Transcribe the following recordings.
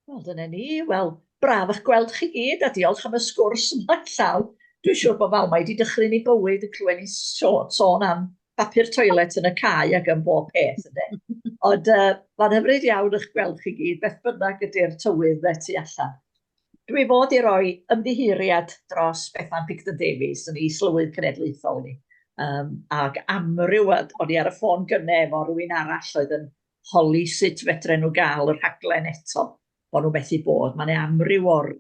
Wel, dyna ni. Wel, braf eich gweld chi gyd a diolch am y sgwrs yma llaw. Dwi'n siŵr bod Falmai wedi dychryn i bywyd yn clywed ni sôn am papur toilet yn y cae ac yn bob peth, ynddo. Ond mae'n hyfryd iawn eich gweld chi gyd, beth bynnag ydy'r tywydd dde tu allan. Dwi fod i roi ymddiheuriad dros Bethan Picton Davies yn ei slywydd cenedlaethol ni. Ac amryw, o'n i ar y ffôn gynnau efo rhywun arall oedd yn holi sut fedre nhw gael y rhaglen eto bod nhw methu bod. Mae'n amryw o'r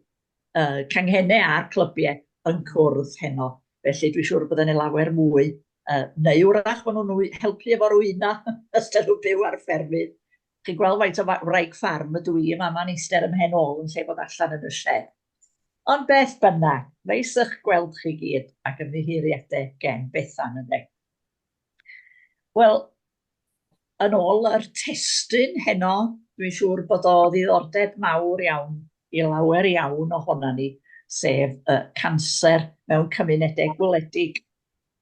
canghennau a'r clybiau yn cwrdd heno. Felly dwi'n siŵr bod yna lawer mwy. Neu wrach bod nhw'n helpu efo rwyna os dyn nhw byw ar ffermydd. Chi'n gweld faint o wraig ffarm ydw i, ma'n eistedd ym mhen ôl yn lle bod allan yn y shed. Ond beth bynnag, neis eich gweld chi gyd ac ymddiheuriadau gen Bethan ynddo. Wel, yn ôl yr testun heno, dwi'n siŵr bod o ddiddordeb mawr iawn i lawer iawn ohona ni, sef canser mewn cymunedau gwledig.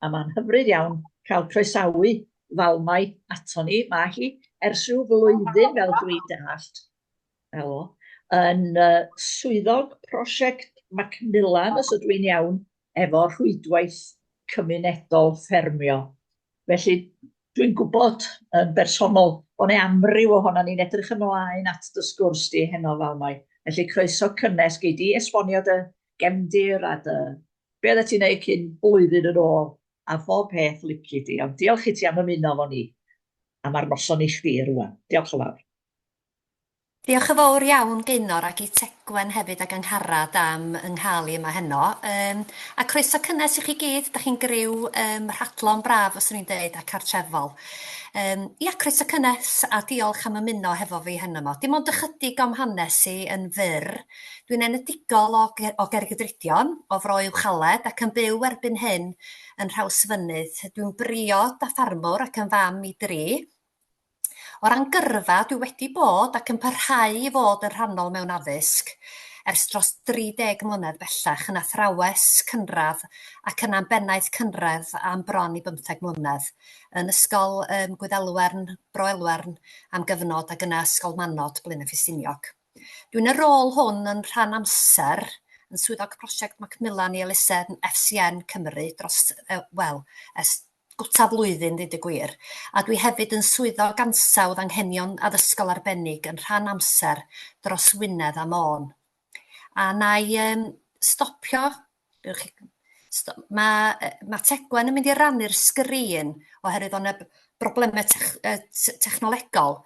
A mae'n hyfryd iawn cael croesawu Falmai ato ni. Mae hi ers rhyw flwyddyn fel dwi'n dallt. Helo. Yn swyddog Prosiect Macmillan, os ydw i'n iawn, efo rhwydwaith cymunedol ffermio. Felly dwi'n gwybod yn bersonol bod 'na amryw ohona ni'n edrych ymlaen at dy sgwrs di heno Falmai. Felly croeso cynnes gei di esbonio dy gefndir a dy be oeddet ti'n neud cyn blwyddyn yn ôl a phob peth lici di. Ond diolch i ti am ymuno efo ni. A mae'r noson i chdi rwan. Diolch yn fawr. Diolch yn fawr iawn Gaynor ac i Tegwen hefyd ac Angharad am ynghalu yma heno. A croeso cynnes i chi gyd, da chi'n griw rhadlon braf os ydyn ni'n dweud a cartrefol. Ia, croeso cynnes a diolch am ymuno hefo fi heno mo. Dim ond ychydig o'm hanes i yn fyr. Dwi'n enedigol o Gergydridion, o Fro Uwchaled ac yn byw erbyn hyn yn Rhawsfynydd. Dwi'n briod a ffarmwr ac yn fam i 3. O ran gyrfa, dwi wedi bod ac yn parhau i fod yn rhannol mewn addysg ers dros 30 mlynedd bellach yn athrawes cynradd ac yn bennaeth cynradd am bron i 15 mlynedd yn ysgol Gwyddelwern, Bro Elwern am gyfnod ac yna ysgol Manod Blaenau Ffestiniog. Dwi'n y rôl hwn yn rhan amser yn swyddog Prosiect Macmillan i elusen FCN Cymru dros, gwta blwyddyn, dweud y gwir, a dwi hefyd yn swyddog ansawdd anghenion addysgol arbennig yn rhan amser dros Wynedd a Môn. A na i stopio, mae Tegwen yn mynd i rannu'r sgrin oherwydd o'n y broblemau technolegol,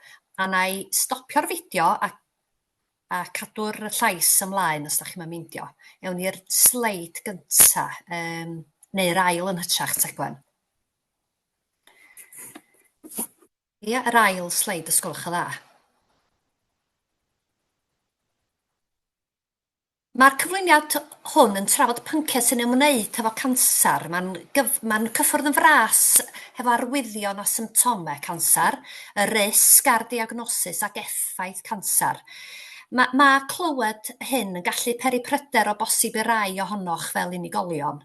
a na i stopio'r fideo a cadw'r llais ymlaen os da chi'n meindio. Ewn ni'r sleid gynta, neu'r ail yn hytrach Tegwen. Ia, yr ail sleid, os gwelwch yn dda. Mae'r cyflwyniad hwn yn trafod pynciau sy'n ymwneud efo cansar. Mae'n cyffwrdd yn fras hefo arwyddion a symptomau cansar, y risg ar diagnosis ac effaith cansar. Mae clywed hyn yn gallu peri pryder o bosib i rai ohonoch fel unigolion,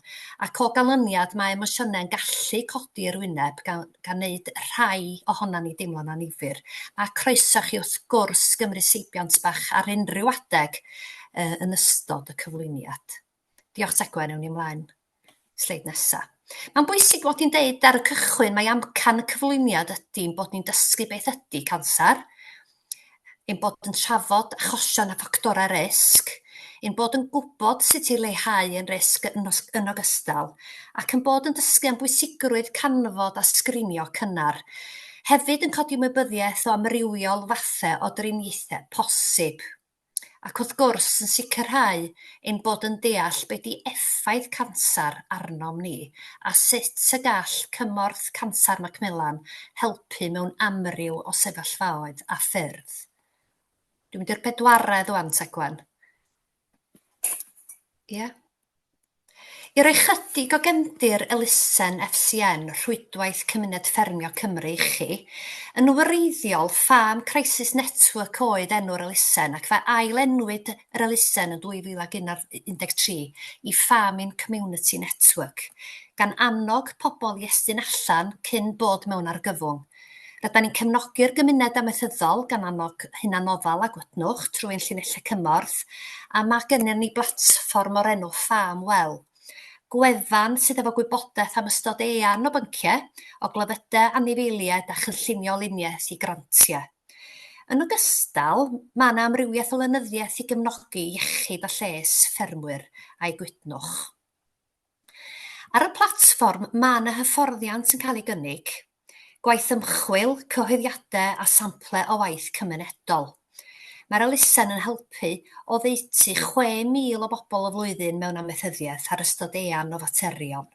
ac o ganlyniad mae emosiynau'n gallu codi i'r wyneb gan wneud rhai ohonan ni deimlo'n annifyr. Mae croeso chi wrth gwrs Gymru seibiant bach ar unrhyw adeg yn ystod y cyflwyniad. Diolch Tegwen, ewn ni ymlaen. Sleid nesa. Mae'n bwysig bod ni'n deud ar y cychwyn mae amcan y cyflwyniad ydy'n bod ni'n dysgu beth ydy cansar, ein bod yn trafod achosion a ffactorau risg, ein bod yn gwybod sut i leihau yn risg yn ogystal, ac yn bod yn dysgu am bwysigrwydd canfod a sgrinio cynnar. Hefyd yn codi ymwybyddiaeth o amrywiol fathau o driniaethau posib. Ac wrth gwrs yn sicrhau ein bod yn deall beth di effaith cansar arnom ni a sut y gall cymorth cansar Macmillan helpu mewn amryw o sefyllfaoedd a ffyrdd. Dwi'n mynd i'r bedwaredd wan, Tegwen. Ie. I roi chydig o gefndir elusen FCN, Rhwydwaith Cymuned Ffermio Cymru i chi, yn wreiddiol Farm Crisis Network oedd enw'r elusen ac fe ailenwyd yr elusen yn 2013 i Farming Community Network, gan annog pobl i estyn allan cyn bod mewn argyfwng. Rydyn ni'n cefnogi'r gymuned amaethyddol gan annog hunanofal a gwydnwch trwy'n llinellau cymorth, a mae gennym ni blatfform o'r enw Falmai. Gwefan sydd efo gwybodaeth am ystod eang o bynciau, o gleddydau anifeiliaid a chynllunio luniaeth i grantiau. Yn ogystal, mae yna amrywiaeth o lenyddiaeth i gefnogi iechyd a lles ffermwyr a'i gwydnwch. Ar y platfform mae yna hyfforddiant yn cael ei gynnig, gwaith ymchwil, cyhoeddiadau a sample o waith cymunedol. Mae'r elusen yn helpu o ddeutu 6,000 o bobl y flwyddyn mewn amaethyddiaeth ar ystod eang o faterion.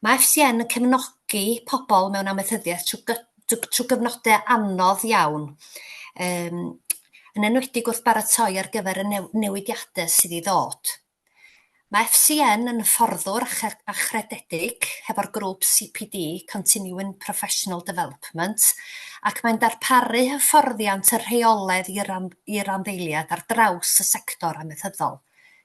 Mae FCN yn cefnogi pobl mewn amaethyddiaeth trwy gyfnodau anodd iawn, yn enwedig wrth baratoi ar gyfer y newidiadau sydd i ddod. Mae FCN yn fforddwr a chrededig hefo'r grŵp CPD, Continuing Professional Development, ac mae'n darparu hyfforddiant y rheoledd i'r anddeiliad ar draws y sector amaethyddol,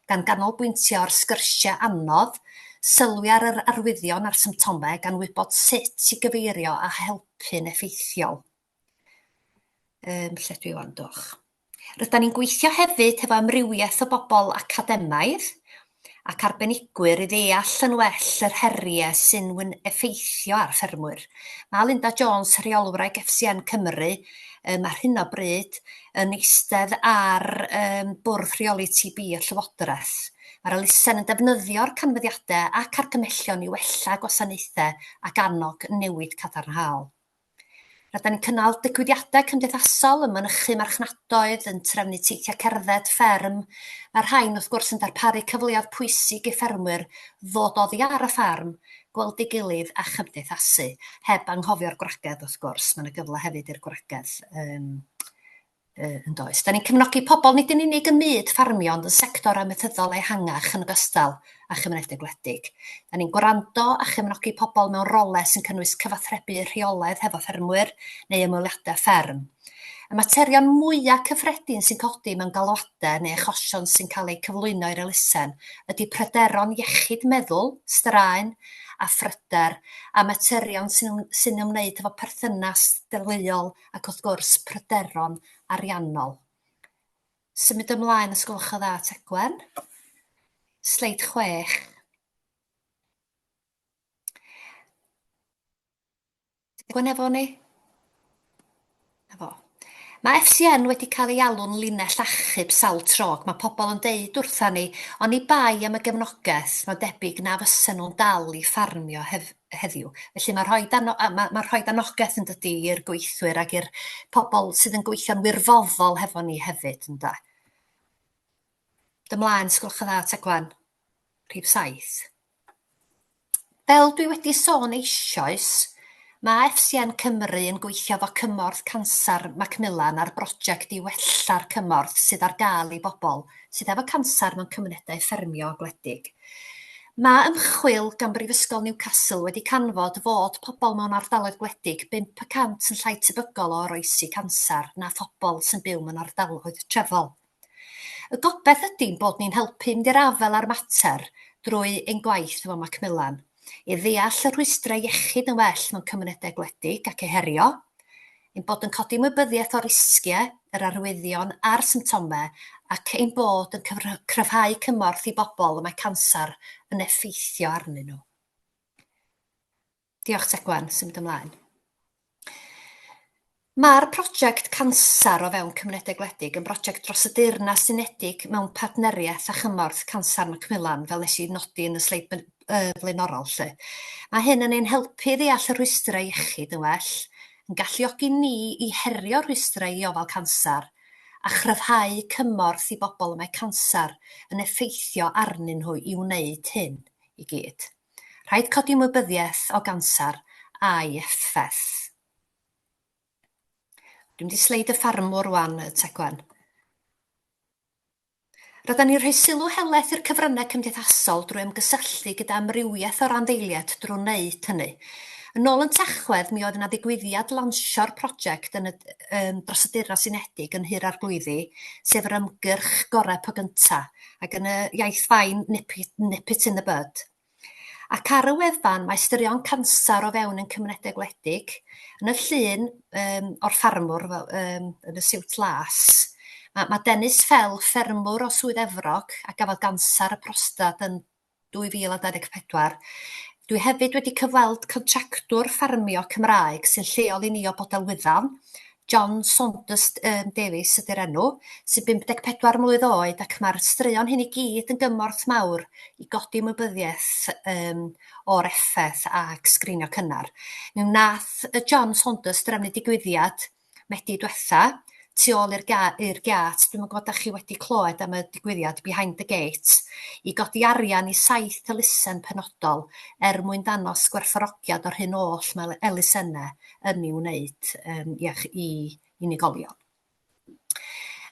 gan ganolbwyntio ar sgyrsiau anodd, sylwi ar yr arwyddion a'r symptomau gan wybod sut i gyfeirio a helpu'n effeithiol. Lle dwi wan, dwch. Rydyn ni'n gweithio hefyd hefo amrywiaeth o bobl academaidd ac arbenigwyr i ddeall yn well yr heriau sy'n effeithio ar ffermwyr. Mae Linda Jones, rheolwraig FCN Cymru, ar hyn o bryd yn eistedd ar bwrdd rheoli TB y Llywodraeth. Mae'r elusen yn defnyddio'r canfyddiadau ac argymellion i wella gwasanaethau ac annog newid cadarnhaol. Rydyn ni'n cynnal digwyddiadau cymdeithasol yn mynychu marchnadoedd, yn trefnu teithiau cerdded, fferm. Mae'r rhain wrth gwrs yn darparu cyfleoedd pwysig i ffermwyr ddod oddi ar y ffarm, gweld ei gilydd a chymdeithasu, heb anghofio'r gwragedd wrth gwrs. Mae'n gyfle hefyd i'r gwragedd yn does. Da ni'n cefnogi pobl nid yn unig yn myd ffarmio, ond yn sector amaethyddol ehangach yn ogystal a chymunedau gwledig. Da ni'n gwrando a chefnogi pobl mewn rolau sy'n cynnwys cyfathrebu rheolaidd hefo ffermwyr neu ymweliadau fferm. Y materion mwyaf cyffredin sy'n codi mewn galwadau neu achosion sy'n cael eu cyflwyno i'r elusen ydy pryderon iechyd meddwl, straen a phryder, a materion sy'n ymwneud efo perthynas deuluol ac wrth gwrs pryderon ariannol. Symud ymlaen os gwelwch yn dda, Tegwen. Sleid 6. Tegwen efo ni? Efo. Mae FCN wedi cael ei alw'n linell achub sawl tro. Mae pobl yn deud wrthon ni, ond i bai am y gefnogaeth, mae debyg na fysen nhw'n dal i ffarmio heddiw. Felly mae rhoi anogaeth yn dydy i'r gweithwyr ac i'r pobl sydd yn gweithio'n wirfoddol hefo ni hefyd. Dymlaen, sgwlwch yn dda, Tegwen. Rhif 7. Fel dwi wedi sôn eisoes, mae FCN Cymru yn gweithio efo cymorth cansar Macmillan ar brosiect i wella'r cymorth sydd ar gael i bobl sydd efo cansar mewn cymunedau ffermio gwledig. Mae ymchwil gan Brifysgol Newcastle wedi canfod fod pobl mewn ardaloedd gwledig 5% yn llai tebygol o oroesi cansar na phobl sy'n byw mewn ardaloedd trefol. Y gobaith ydy'n bod ni'n helpu mynd i'r afel ar mater drwy ein gwaith efo Macmillan, i ddeall y rhwystrau iechyd yn well mewn cymunedau gwledig ac eu herio, ein bod yn codi ymwybyddiaeth o risgiau, yr arwyddion a'r symptomau, ac ein bod yn cryfhau cymorth i bobl y mae cansar yn effeithio arnyn nhw. Diolch, Tegwen, symud ymlaen. Mae'r prosiect cansar o fewn cymunedau gwledig yn brosiect dros y Deyrnas Unedig mewn partneriaeth a chymorth cansar Macmillan, fel nes i nodi yn y sleid blaenorol. Mae hyn yn ein helpu ddeall y rhwystrau iechyd yn well, yn galluogi ni i herio rhwystrau i ofal cansar a chryfhau cymorth i bobl y mae cansar yn effeithio arnyn nhw i wneud hyn i gyd. Rhaid codi ymwybyddiaeth o gansar a'i effaith. Dwi'n mynd i sleid y ffarmwr wan, Tegwen. Rydyn ni'n rhoi sylw helaeth i'r cyfryngau cymdeithasol drwy ymgysylltu gyda amrywiaeth o randeiliad drwy wneud hynny. Yn ôl yn Tachwedd, mi oedd yna ddigwyddiad lansio'r prosiect dros y Deyrnas Unedig yn Hir Arglwyddi, sef yr ymgyrch gorau po gynta, ac yn y iaith fain nip it in the bud. Ac ar y wefan mae straeon cansar o fewn yn cymunedau gwledig. Yn y llun o'r ffarmwr yn y siwt las, mae Dennis Fell, ffermwr o Swydd Efrog, a gafodd gansar y prostad yn 2024. Dwi hefyd wedi cyfweld contractwr ffarmio Cymraeg sy'n lleol i ni o Bodelwyddan, John Saunders Davies ydy'r enw, sy'n 54 mlwydd oed ac mae'r straeon hyn i gyd yn gymorth mawr i godi ymwybyddiaeth o'r effaith ac sgrinio cynnar. Mi wnaeth John Saunders drefnu digwyddiad Medi diwetha, tu ôl i'r giat, dwi'n gwybod da chi wedi clywed am y digwyddiad Behind the Gate, i godi arian i 7 elusen penodol mwyn danos gwerthfawrogiad o'r hyn oll mae elusennau yn ei wneud i unigolion.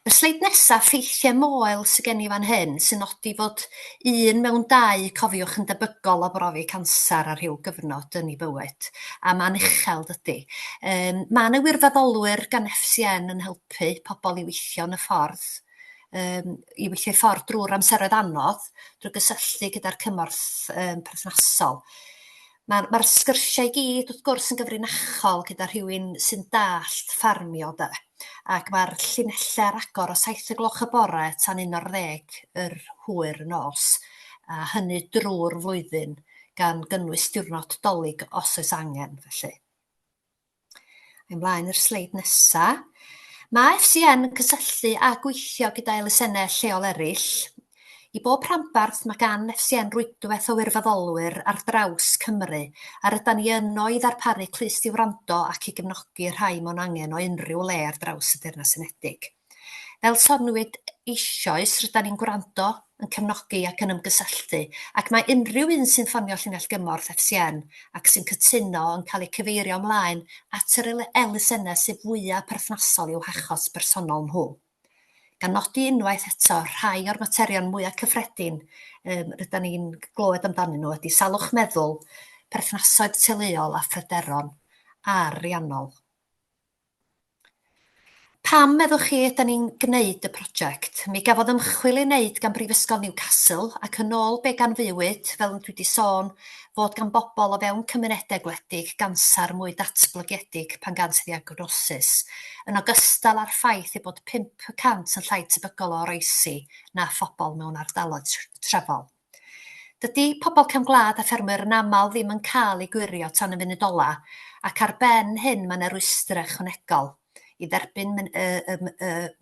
Y sleid nesaf, ffeithiau moel sydd gen i fan hyn, sy'n nodi fod 1 mewn 2, cofiwch, yn debygol o brofi cansar ar rhyw gyfnod yn ei bywyd, a mae'n uchel dydy. Mae yna wirfoddolwyr gan FCN yn helpu pobl i weithio yn y ffordd, i weithio i ffordd drwy'r amseroedd anodd, drwy gysylltu gyda'r cymorth perthnasol. Mae'r sgyrsiau i gyd wrth gwrs yn gyfrinachol gyda rhywun sy'n dallt ffarmio de, ac mae'r llinellau agor o 7 y gloch y bore tan 11 yr hwyr nos, a hynny drwy'r flwyddyn gan gynnwys diwrnod dolig os oes angen felly. Ymlaen i'r sleid nesaf. Mae FCN yn cysylltu a gweithio gyda elusennau lleol eraill. I bob rhanbarth mae gan FCN rwydwaith o wirfoddolwyr ar draws Cymru, a rydyn ni yno i ddarparu clust i wrando ac i gefnogi rhai mewn angen o unrhyw le ar draws y Deyrnas Unedig. Fel soniwyd eisoes, rydyn ni'n gwrando, yn cefnogi ac yn ymgysylltu, ac mae unrhyw un sy'n ffonio llinell gymorth FCN ac sy'n cytuno yn cael ei cyfeirio ymlaen at yr elusennau sydd fwyaf perthnasol i'w hachos bersonol nhw. Gan nodi unwaith eto, rhai o'r materion mwyaf cyffredin rydyn ni'n glywed amdanyn nhw ydy salwch meddwl, perthnasoedd teuluol a phryderon ariannol. Pam meddwch chi ydyn ni'n gwneud y prosiect? Mi gafodd ymchwil i wneud gan Brifysgol Newcastle ac yn ôl be gan fiwyd, fel dwi wedi sôn, fod gan bobl o fewn cymunedau gwledig gansar mwy datblygedig pan gant ddiagnosis, yn ogystal â'r ffaith ei bod 5% yn llai tebygol o oroesi na phobl mewn ardaloedd trefol. Dydy pobl cefn gwlad a ffermwyr yn aml ddim yn cael ei gwirio tan y funud ola, ac ar ben hyn mae'n rwystrau ychwanegol i dderbyn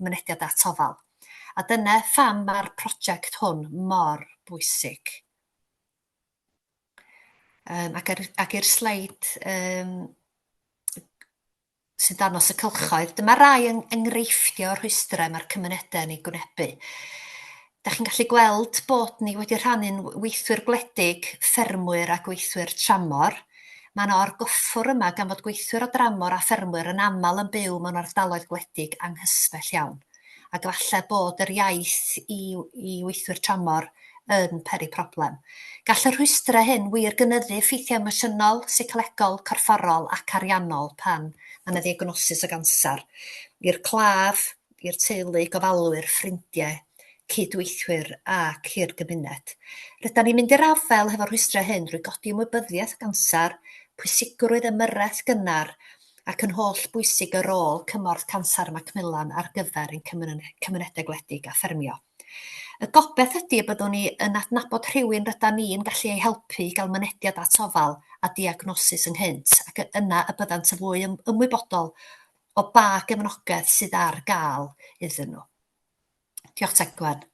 mynediad at ofal. A dyna pham mae'r prosiect hwn mor bwysig. Ac i'r sleid sy'n danos y cylchoedd, dyma rai enghreifftiau o'r rhwystrau mae'r cymunedau yn ei gwynebu. Da chi'n gallu gweld bod ni wedi rhannu'n weithwyr gwledig, ffermwyr a gweithwyr tramor. Mae yna orgyffwr yma gan fod gweithwyr o dramor a ffermwyr yn aml yn byw mewn ardaloedd gwledig anghysbell iawn. Ac falle bod yr iaith i weithwyr tramor yn peri problem. Gall y rhwystrau hyn wir gynyddu effeithiau emosiynol, seicolegol, corfforol ac ariannol pan mae yna ddiagnosis o gansar. I'r claf, i'r teulu, gofalwyr, ffrindiau, cydweithwyr ac i'r gymuned. Rydyn ni'n mynd i'r afel hefo'r rhwystrau hyn drwy godi ymwybyddiaeth gansar, pwysigrwydd ymyrraeth gynnar ac yn holl bwysig y rôl cymorth cansar Macmillan ar gyfer ein cymunedau gwledig a ffermio. Y gobeith ydy y byddwn ni yn adnabod rhywun rydyn ni'n gallu ei helpu i gael mynediad at ofal a diagnosis ynghynt, ac yna y byddant yn fwy ymwybodol o ba gefnogaeth sydd ar gael iddyn nhw. Diolch Tegwen.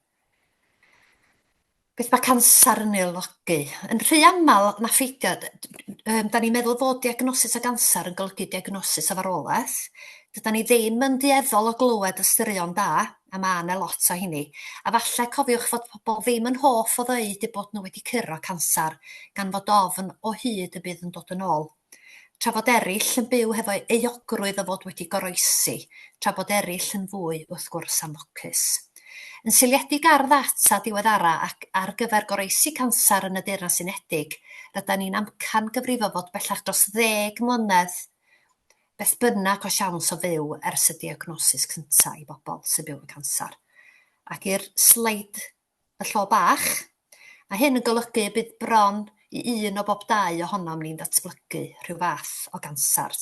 Beth mae cansar yn ei olygu? Yn rhy aml na pheidio, da ni'n meddwl fod diagnosis o gansar yn golygu diagnosis o farwolaeth. Dyda ni ddim yn dueddol o glywed y straeon da, a mae yna lot o hynny. A falle cofiwch fod pobl ddim yn hoff o ddweud eu bod nhw wedi curo cansar, gan fod ofn o hyd y bydd yn dod yn ôl. Tra bod eraill yn byw hefo euogrwydd o fod wedi goroesi, tra bod eraill yn fwy wrth gwrs am lwcus. Yn seiliedig ar ddata diweddara ac ar gyfer goroesi cansar yn y Deyrnas Unedig, rydyn ni'n amcan gyfrifo fod bellach dros 10 mlynedd beth bynnag o siawns o fyw ers y diagnosis cyntaf i bobl sy'n byw yn cansar. Ac i'r sleid y llo bach, a hyn yn golygu bydd bron un o bob 2 ohonom ni'n datblygu rhyw fath o gansar.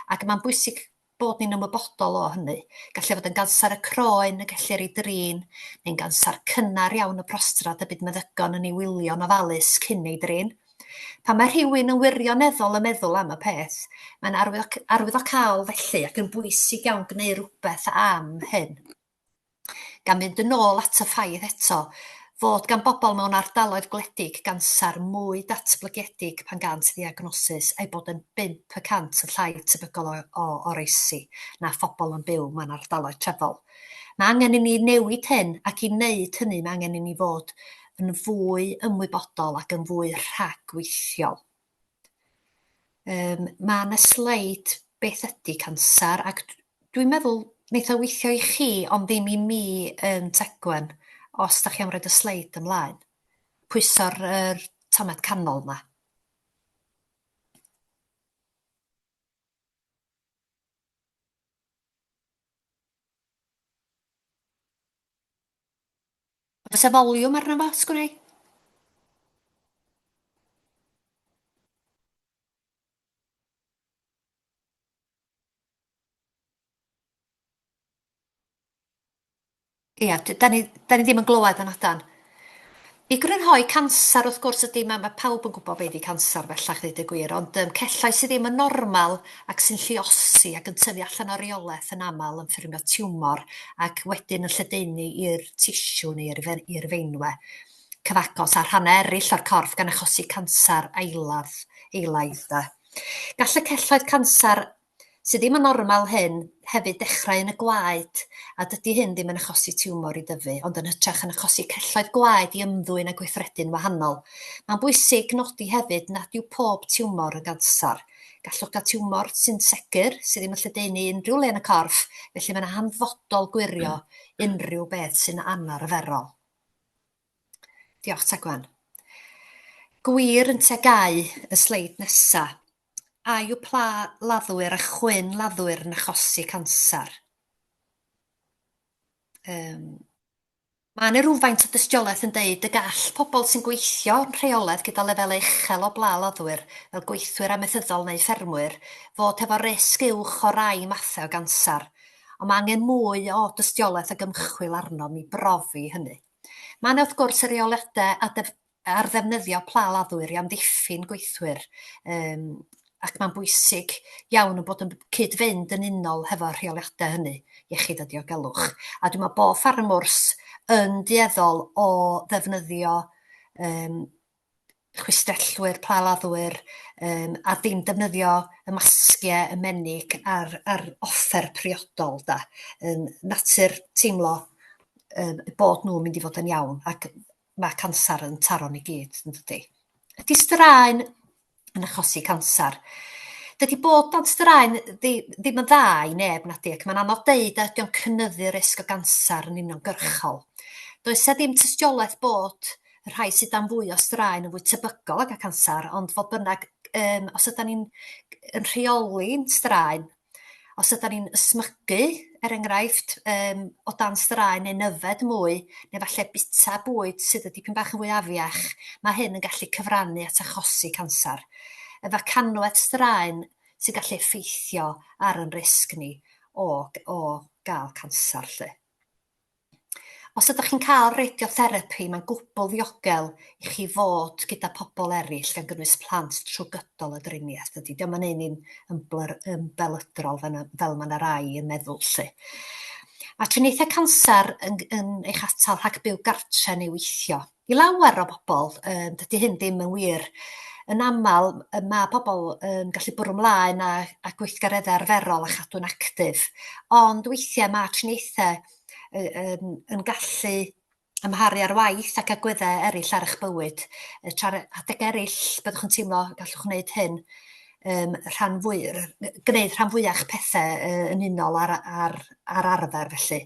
Ac mae'n bwysig bod ni'n ymwybodol o hynny. Gallu fod yn gansar y croen, y gellir ei drin, neu'n gansar cynnar iawn y prostrad y bydd meddygon yn ei wylio'n ofalus cyn ei drin. Pan mae rhywun yn wirioneddol y meddwl am y peth, mae'n arwyddocaol felly ac yn bwysig iawn gwneud rhywbeth am hyn. Gan fynd yn ôl at y ffaith eto, fod gan bobl mewn ardaloedd gwledig gansar mwy datblygedig pan gant ddiagnosis a'i bod yn 5% yn llai tebygol o oroesi na phobl yn byw mewn ardaloedd trefol. Mae angen i ni newid hyn ac i wneud hynny mae angen i ni fod yn fwy ymwybodol ac yn fwy rhagweithiol. Mae yna sleid beth ydy cansar ac dwi'n meddwl wneith o weithio i chi ond ddim i mi yn Tegwen os da chi am roed y sleid ymlaen. Pwyso'r tomed canol yma. Oes y foliwm arno fo, sgwni? Ia, da ni ddim yn glywed yn adan. I grynhoi cansar wrth gwrs ydy mae pawb yn gwybod beth ydy cansar bellach ddeud y gwir, ond cellau sydd ddim yn normal ac sy'n lluosi ac yn tyfu allan o reolaeth yn aml yn ffurfio tiwmor ac wedyn yn lledaenu i'r tisiw neu i'r feinwe cyfagos a rhannau eraill o'r corff gan achosi cansar eilaidd. Gall y celloedd cansar sydd ddim yn normal hyn hefyd dechrau yn y gwaed a dydy hyn ddim yn achosi tiwmor i dyfu, ond yn hytrach yn achosi celloedd gwaed i ymddwyn a gweithredu'n wahanol. Mae'n bwysig nodi hefyd nad yw pob tiwmor yn gansar. Gallwch gael tiwmor sy'n segur, sydd ddim yn lledaenu unrhyw le yn y corff, felly mae'n hanfodol gwirio unrhyw beth sy'n anarferol. Diolch Tegwen. Gwir yn tegau y sleid nesaf. A yw pla laddwyr a chwyn laddwyr yn achosi cansar? Mae yna rhywfaint o dystiolaeth yn deud y gall pobl sy'n gweithio yn rheolaidd gyda lefelau uchel o bla laddwyr, fel gweithwyr amaethyddol neu ffermwyr, fod hefo risg uwch o rai mathau o gansar, ond mae angen mwy o dystiolaeth ac ymchwil arnom i brofi hynny. Mae yna wrth gwrs y reoliadau ar ddefnyddio pla laddwyr i amddiffyn gweithwyr, ac mae'n bwysig iawn yn bod yn cyd-fynd yn unol hefo'r rheoliadau hynny, iechyd a diogelwch. A dwi'n meddwl bod ffarmwrs yn dueddol o ddefnyddio chwistrellwyr, pla laddwyr, a ddim defnyddio y masgiau, y menig a'r offer priodol. Natur teimlo bod nhw'n mynd i fod yn iawn, ac mae cansar yn taro'n i gyd, yn dydi. Ydy straen yn achosi cansar? Dydy bod dan straen ddim yn dda i neb nadi, ac mae'n anodd deud a ydy o'n cynyddu risg o gansar yn uniongyrchol. Does e ddim tystiolaeth bod y rhai sydd dan fwy o straen yn fwy tebygol ag a cansar, ond fodd bynnag os ydyn ni'n rheoli'n straen, os ydyn ni'n ysmygu, enghraifft, o dan straen neu nyfed mwy, neu falle bita bwyd sydd y dipyn bach yn fwy afiach, mae hyn yn gallu cyfrannu at achosi cansar. Efo canwedd straen sy'n gallu effeithio ar yn risg ni o gael cansar. Os ydych chi'n cael radiotherapi, mae'n gwbl ddiogel i chi fod gyda pobl eraill gan gynnwys plant trwy gydol y driniaeth. Dydy o'n ein ymbeledrol fel mae'n rai yn meddwl. Mae triniaethau cansar yn eich atal rhag byw gartre neu weithio. I lawer o bobl, dydy hyn ddim yn wir. Yn aml, mae pobl yn gallu bwrw ymlaen a gweithgareddau arferol a chadw'n actif, ond weithiau mae triniaethau yn gallu ymharu ar waith ac agweddau eraill ar eich bywyd. Adeg eraill, byddwch yn teimlo gallwch wneud hyn, gwneud rhan fwyach pethau yn unol ar arfer felly.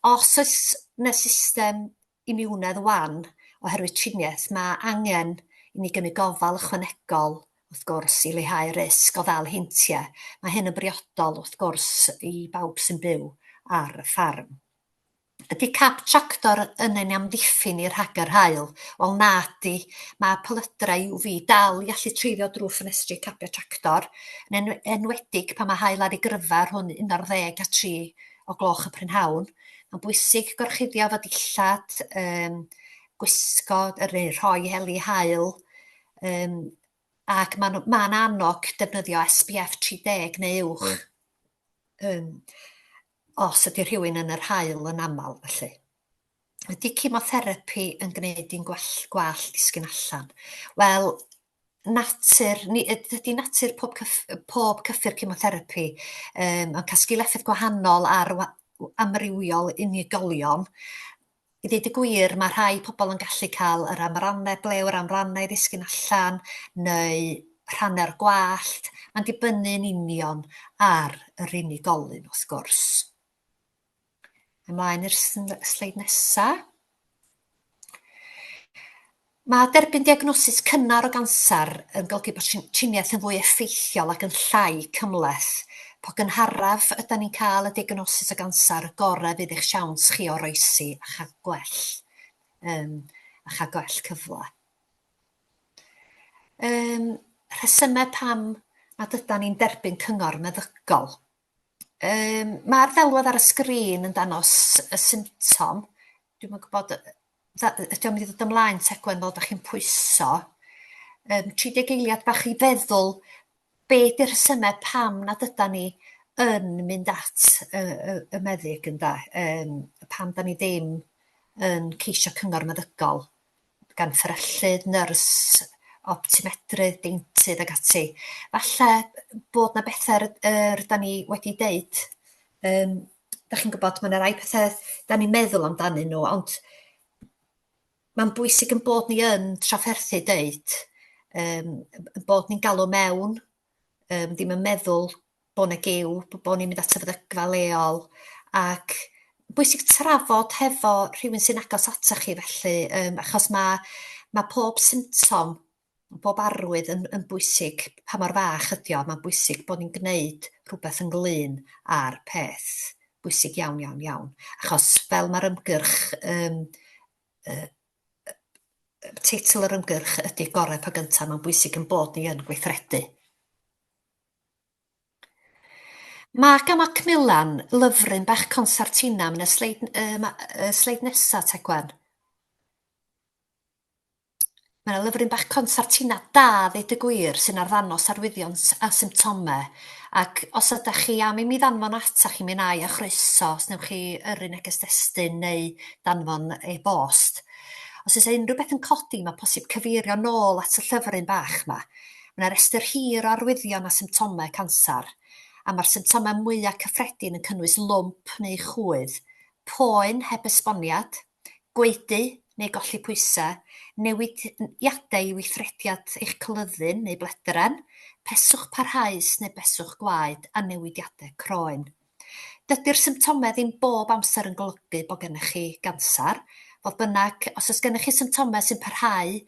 Os oes yna system imiwnedd wan oherwydd triniaeth, mae angen i ni gymryd gofal ychwanegol wrth gwrs i leihau risg o ddal heintiau. Mae hyn yn briodol wrth gwrs i bawb sy'n byw ar y ffarm. Ydy cap tractor yn ein amddiffyn i'r rhagor haul? Wel nadi, mae polydrau UV dal i allu treiddio drwy ffenestri capio tractor, yn enwedig pan mae haul ar ei gryfa rhwng 11 a 3 o gloch y prynhawn. Mae'n bwysig gorchuddio fo dillad, gwisgo, rhoi heli haul, ac mae'n annog defnyddio SPF 30 neu uwch. Os ydy rhywun yn yr haul yn aml, felly. Ydy chemotherapi yn gwneud i'n gwall disgyn allan? Wel, ydy natur pob cyffur chemotherapi yn casglu effaith gwahanol ar amrywiol unigolion. I ddweud y gwir, mae rhai pobl yn gallu cael yr amrannau blew'r amrannau disgyn allan, neu rhannu'r gwallt. Mae'n dibynnu'n union ar yr unigolyn, wrth gwrs. Ymlaen i'r sleid nesaf. Mae derbyn diagnosis cynnar o gansar yn golygu bod triniaeth yn fwy effeithiol ac yn llai cymhleth. Po gynharaf ydym ni'n cael y diagnosis o gansar, gorau fydd eich siawns chi o roesi a chael gwell cyfle. Rhesymau pam nad ydym ni'n derbyn cyngor meddygol. Mae'r ddelwedd ar y sgrin yn dangos y symptom. Dwi'n gwybod, ydy o'n mynd i ddod ymlaen tegwen fel ydych chi'n pwyso. 30 eiliad bach i feddwl be di'r rhesymau pam nad ydym ni yn mynd at y meddyg ynda. Pam da ni ddim yn ceisio cyngor meddygol gan fferyllydd, nyrs, optometrydd, deintydd ag ati. Falle bod na bethau da ni wedi deud. Da chi'n gwybod, mae yna rai pethau da ni'n meddwl amdanyn nhw, ond mae'n bwysig yn bod ni yn trafferthu deud, bod ni'n galw mewn, ddim yn meddwl bod na giw, bod ni'n mynd at y feddygfa leol, ac bwysig trafod hefo rhywun sy'n agos ata chi felly, achos mae pob symptom, bob arwydd yn bwysig pa mor fach ydi o, mae'n bwysig bod ni'n gwneud rhywbeth ynglyn â'r peth. Bwysig iawn, iawn, iawn. Achos fel mae'r ymgyrch, teitl yr ymgyrch ydy gorau pa gyntaf, mae'n bwysig yn bod ni yn gweithredu. Mae gan Macmillan lyfryn bach concertina yn y sleid nesaf tegwen. Mae yna lyfryn bach concertina da, ddeud y gwir, sy'n arddangos arwyddion a symptomau. Ac os ydych chi am i mi ddanfon atach i mi nai a chroeso, os newch chi yrru neges destun neu danfon e-bost. Os oes unrhyw beth yn codi, mae posib cyfeirio nôl at y llyfryn bach yma. Mae yna restr hir o arwyddion a symptomau cansar. A mae'r symptomau mwyaf cyffredin yn cynnwys lwmp neu chwydd, poen heb esboniad, gweudu neu golli pwysau, newidiadau i weithrediad eich clyddyn neu bledren, peswch parhaus neu beswch gwaed a newidiadau croen. Dydy'r symptomau ddim bob amser yn golygu bod gennych chi gansar, fodd bynnag, os oes gennych chi symptomau sy'n parhau,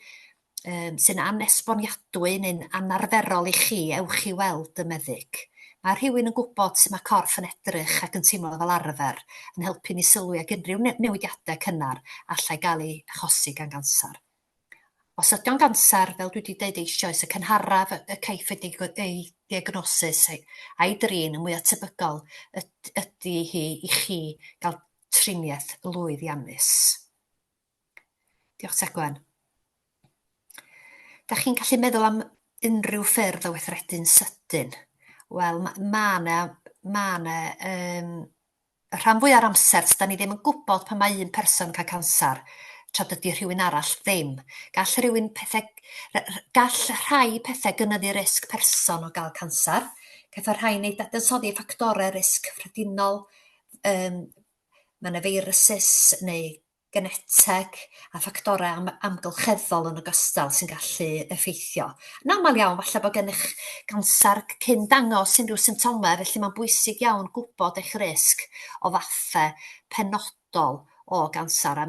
sy'n anesboniadwy neu'n anarferol i chi, ewch i weld y meddyg. Mae rhywun yn gwybod sut mae corff yn edrych ac yn teimlo fel arfer, yn helpu ni sylwi ag unrhyw newidiadau cynnar allai gael ei achosi gan gansar. Os ydy o'n gansar, fel dwi wedi deud eisoes, y cynharaf y caiff ei diagnosis a'i drin yn mwyaf tebygol ydy hi i chi gael triniaeth lwyddiannus. Diolch Tegwen. Da chi'n gallu meddwl am unrhyw ffyrdd o weithredu'n sydyn. Wel, mae yna rhan fwy ar amser, da ni ddim yn gwybod pa mae un person cael cansar, tra dydy rhywun arall ddim. Gall rhai pethau gynyddu risg person o gael cansar. Gaeth o rhai wneud dadansoddi ffactorau risg cyffredinol, mae yna viruses neu geneteg a ffactorau amgylcheddol yn ogystal sy'n gallu effeithio. Yn aml iawn, falle bod gennych gansar cyn dangos unrhyw symptomau, felly mae'n bwysig iawn gwybod eich risg o fathau penodol o gansar.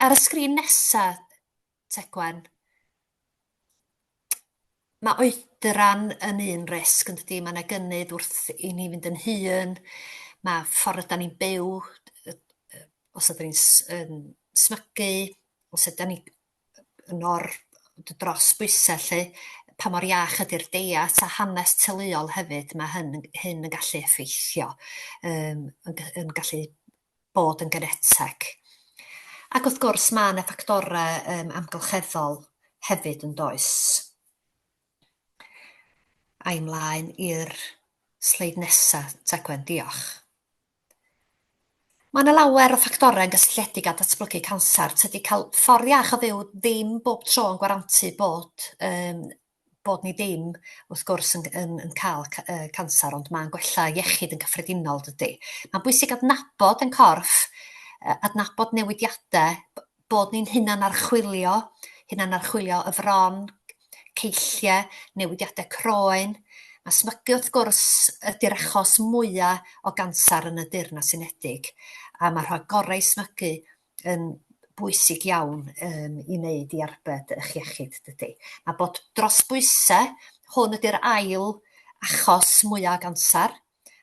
Ar y sgrin nesaf, Tegwen, Mae oedran yn un risg, yn dydi, mae yna gynnydd wrth i ni fynd yn hyn, mae ffordd ydyn ni'n byw, os ydyn ni'n smygu, os ydyn ni yn o'r dros bwysau lle, pa mor iach ydy'r deiat a hanes teuluol hefyd, mae hyn yn gallu effeithio, yn gallu bod yn geneteg. Ac wrth gwrs mae yna ffactorau amgylcheddol hefyd yn does. A'i mlaen i'r sleid nesaf, Tegwen, diolch. Mae yna lawer o ffactorau yn gysylltiedig â datblygu cansar. Tydi cael ffordd iach o fyw ddim bob tro yn gwarantu bod ni ddim, wrth gwrs, yn cael cansar, ond mae'n gwella iechyd yn gyffredinol, dydy. Mae'n bwysig adnabod yn corff, adnabod newidiadau, bod ni'n hunan archwilio y fron, ceilliau, newidiadau croen. Mae smygu wrth gwrs ydy'r achos mwyaf o gansar yn y Deyrnas Unedig, a mae rhoi gorau smygu yn bwysig iawn i wneud i arbed eich iechyd, dydy. Mae bod dros bwysau, hwn ydy'r ail achos mwyaf o gansar.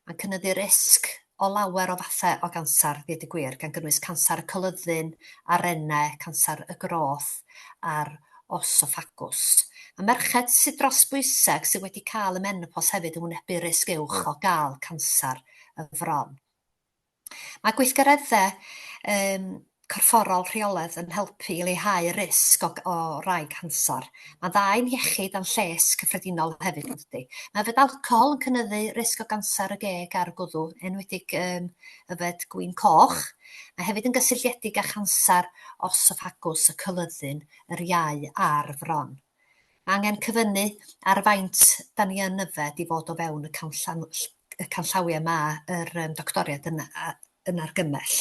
Mae'n cynyddu risg o lawer o fathau o gansar, ddweud y gwir, gan gynnwys cansar y colyddyn, arennau, cansar y groth a'r osophagus. Mae merched sydd dros bwyseg sydd wedi cael y menopos hefyd yn wynebu risg uwch o gael cansar y fron. Mae gweithgareddau corfforol rheolaidd yn helpu i leihau risg o rai cansar. Mae ddau'n iechyd a'n lles cyffredinol hefyd yn dydi. Mae yfed alcohol yn cynyddu risg o gansar y geg a'r gwddw, enwedig yfed gwyn coch. Mae hefyd yn gysylltiedig â chansar osophagus y colyddyn, yr iau a'r fron. Mae angen cyfynnu ar faint da ni yn yfed i fod o fewn y canllawiau yma yr doctoriad yn argymell.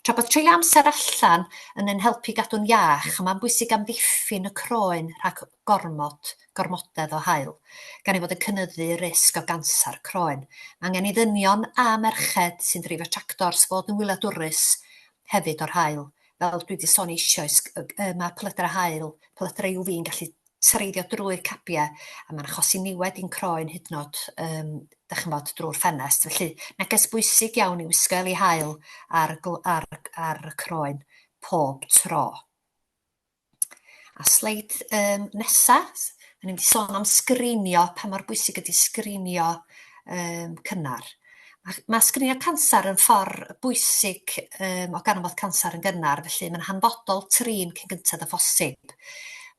Tra bod treulio amser allan yn helpu gadw'n iach, mae'n bwysig amddiffyn y croen rhag gormodedd o haul, gan ei fod yn cynyddu risg o gansar croen. Mae angen i ddynion a merched sy'n dreifio tractors fod yn wyliadwrus hefyd o'r haul. Fel dwi wedi sôn eisoes, mae pledra haul, pledra UV yn gallu treiddio drwy'r cabiau, a mae'n achosi niwed i'n croen hyd yn oed drwy'r ffenest. Felly, neges bwysig iawn i wisgo i haul ar y croen pob tro. A sleid nesaf, yn mynd i sôn am sgrinio, pa mor bwysig ydy sgrinio cynnar. Mae sgrinio cansar yn ffordd bwysig o ganolbod cansar yn gynnar, felly mae'n hanfodol trin cyn gyntaf y phosib.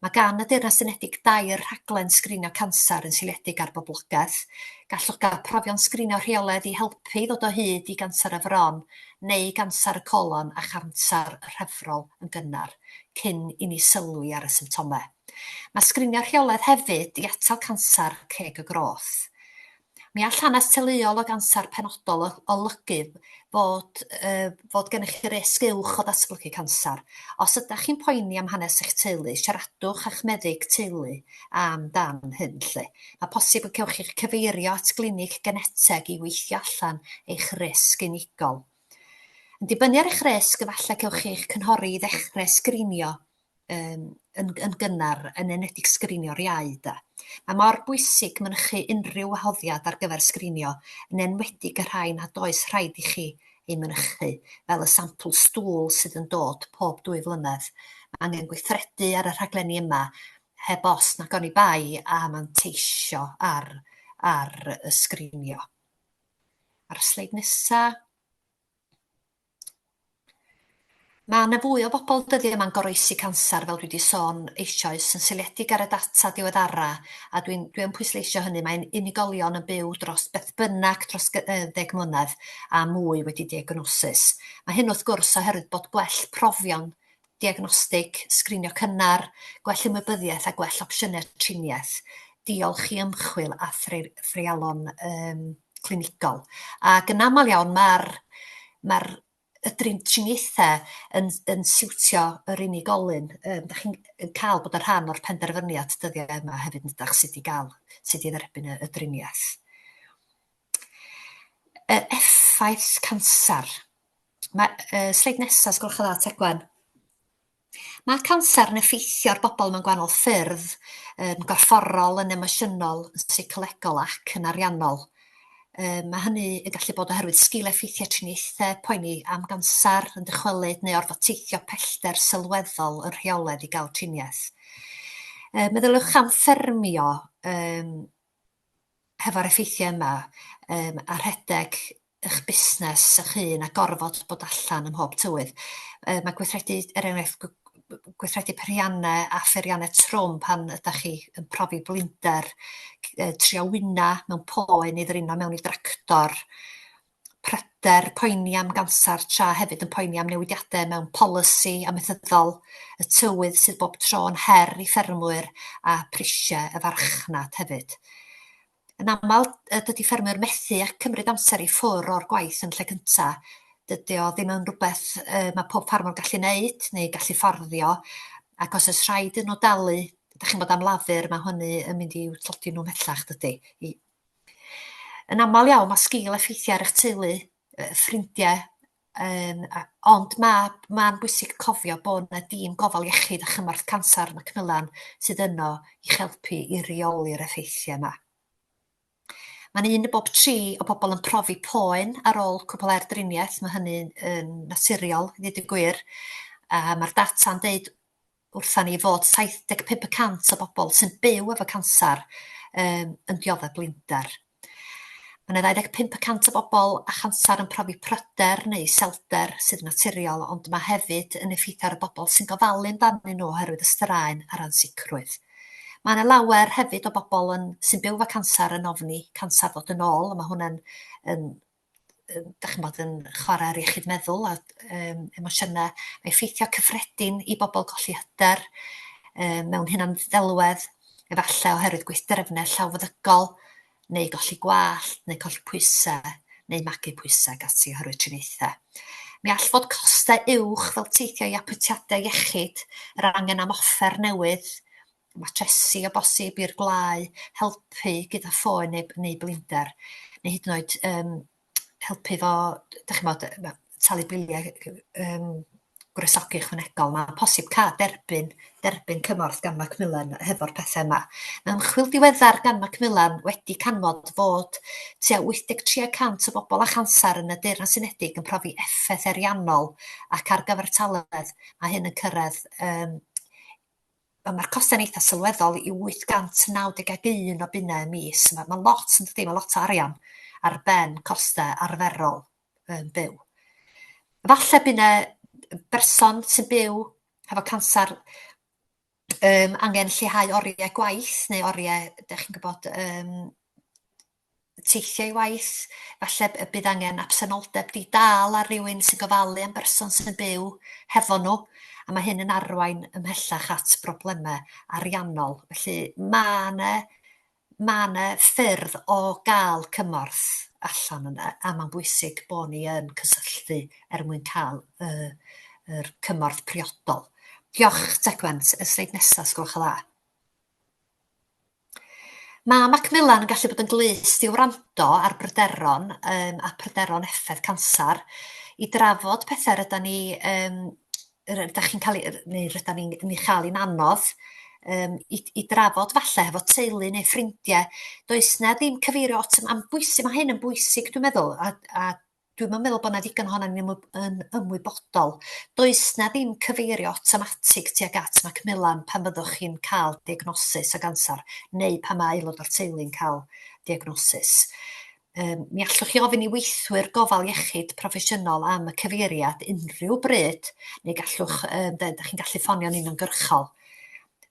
Mae gan y Deyrnas Unedig 2 rhaglen sgrinio cansar yn seiliedig ar boblogaeth. Gallwch gael profion sgrinio rheolaidd i helpu ddod o hyd i gansar y fron, neu gansar y colon a chansar y rhefrol yn gynnar, cyn i ni sylwi ar y symptomau. Mae sgrinio rheolaidd hefyd i atal cansar ceg y groth. Mi all hanes teuluol o gansar penodol olygu fod gennych chi risg uwch o ddatblygu cansar. Os ydych chi'n poeni am hanes eich teulu, siaradwch a'ch meddyg teulu am dan hyn lle. Mae posib y cewch chi'ch cyfeirio at glinig geneteg i weithio allan eich risg unigol. Yn dibynnu ar eich risg, efallai cewch chi'ch cynhori i ddechrau sgrinio yn gynnar, yn enwedig sgrinio'r iau. Mae mor bwysig mynychu unrhyw wahoddiad ar gyfer sgrinio, yn enwedig y rhai nad oes rhaid i chi ei mynychu, fel y sampl stŵl sydd yn dod pob 2 flynedd. Mae angen gweithredu ar y rhaglenni yma, heb os nag oni bai a manteisio ar y sgrinio. Ar y sleid nesaf. Mae yna fwy o bobl dyddi yma'n goroesi cansar, fel dwi wedi sôn eisoes, yn seiliedig ar y data diweddara, a dwi'n pwysleisio hynny. Mae'n unigolion yn byw dros beth bynnag dros 10 mlynedd a mwy wedi diagnosis. Mae hyn wrth gwrs oherwydd bod gwell profion diagnostig, sgrinio cynnar, gwell ymwybyddiaeth a gwell opsiynau triniaeth. Diolch i ymchwil a threialon clinigol. Ac yn aml iawn mae'r y triniaethau yn siwtio yr unigolyn. Da chi'n cael bod yn rhan o'r penderfyniad dyddiau yma hefyd yn ydych sydd i dderbyn y driniaeth. Effaith cansar. Sleid nesaf, sgwelwch yn dda, Tegwen. Mae canser yn effeithio ar bobl mewn gwahanol ffyrdd, yn gorfforol, yn emosiynol, yn seicolegol ac yn ariannol. Mae hynny yn gallu bod oherwydd sgil-effeithiau triniaethau, poeni am gansar, yn dychwelyd neu orfod teithio pellter sylweddol yn rheolaidd i gael triniaeth. Meddyliwch am ffermio hefo'r effeithiau yma a rhedeg eich busnes eich hun a gorfod bod allan ym mhob tywydd. Mae gweithredu, enghraifft, gweithredu periannau a pheriannau trwm pan ydych chi yn profi blinder, trio wyna mewn poen neu ddringo mewn i dractor, pryder, poeni am gansar tra hefyd yn poeni am newidiadau mewn polisi amaethyddol, y tywydd sydd bob tro'n her i ffermwyr a prisiau y farchnad hefyd. Yn aml, dydy ffermwyr methu ac cymryd amser i ffwr o'r gwaith yn lle cyntaf. Dydy o ddim yn rhywbeth mae pob ffarmwr gallu neud neu gallu fforddio, ac os oes rhaid yn nhw dalu, ydych chi'n bod am lafur, mae hynny yn mynd i'w tlodi nhw mellach, dydy. Yn aml iawn, mae sgil-effeithiau ar eich teulu, ffrindiau, ond mae'n bwysig cofio bod yna dîm gofal iechyd a chymorth cansar Macmillan sydd yno i'ch helpu i reoli'r effeithiau yma. Mae'n un o bob 3 o bobl yn profi poen ar ôl cwbl air driniaeth, mae hynny yn naturiol, i ddweud y gwir. Mae'r data'n deud wrthon ni fod 75% o bobl sy'n byw efo cansar yn dioddef blinder. Mae 25% o bobl â chansar yn profi pryder neu selder sydd yn naturiol, ond mae hefyd yn effeithio ar y bobl sy'n gofalu amdanyn nhw oherwydd y straen a'r ansicrwydd. Mae yna lawer hefyd o bobl sy'n byw efo cansar yn ofni cansar ddod yn ôl, a mae hwnna'n yn chwarae ar iechyd meddwl a emosiynau. Mae effeithio cyffredin i bobl golli hyder mewn hunanddelwedd, efallai oherwydd gweithdrefnau llawfeddygol, neu golli gwallt, neu colli pwysau, neu magu pwysau ac ati oherwydd triniaethau. Mi all fod costau uwch fel teithio i apwyntiadau iechyd, yr angen am offer newydd, matresi o bosib i'r gwlau, helpu gyda ffôn neu blinder, neu hyd yn oed helpu fo, talu biliau gwresogi ychwanegol. Mae'n posib cael derbyn cymorth gan Macmillan hefo'r pethau yma. Mae ymchwil diweddar gan Macmillan wedi canfod fod tua 83% o bobl â chansar yn y Deyrnas Unedig yn profi effaith ariannol ac ar gyfartaledd mae hyn yn cyrraedd mae'r costau'n eitha sylweddol i 891 o bunnau y mis. Mae'n lot yn dweud, mae lot o arian ar ben costau arferol byw. Falle bunnau berson sy'n byw hefo cansar angen lleihau oriau gwaith neu oriau, ydych chi'n gwybod, teithio i waith. Falle bydd angen absenoldeb di-dal ar rywun sy'n gofalu am berson sy'n byw hefo nhw, a mae hyn yn arwain ymhellach at broblemau ariannol. Felly mae ffyrdd o gael cymorth allan yna, a mae'n bwysig bod ni yn cysylltu mwyn cael yr cymorth priodol. Diolch, Tegwen. Y sleid nesaf, sgwylwch y dda. Mae Macmillan yn gallu bod yn glust i wrando ar bryderon a pryderon effaith cansar i drafod pethau rydyn ni'n chael i'n anodd i drafod falle hefo teulu neu ffrindiau. Does na ddim cyfeirio am bwysig, mae hyn yn bwysig dwi'n meddwl, a dwi'n meddwl bod na ddigon ohonan ni yn ymwybodol. Does na ddim cyfeirio automatig tuag at Macmillan pan fyddwch chi'n cael diagnosis o gansar, neu pan mae aelod o'r teulu'n cael diagnosis. Mi allwch chi ofyn i weithwyr gofal iechyd proffesiynol am y cyfeiriad unrhyw bryd, neu gallwch, chi'n gallu ffonio'n uniongyrchol.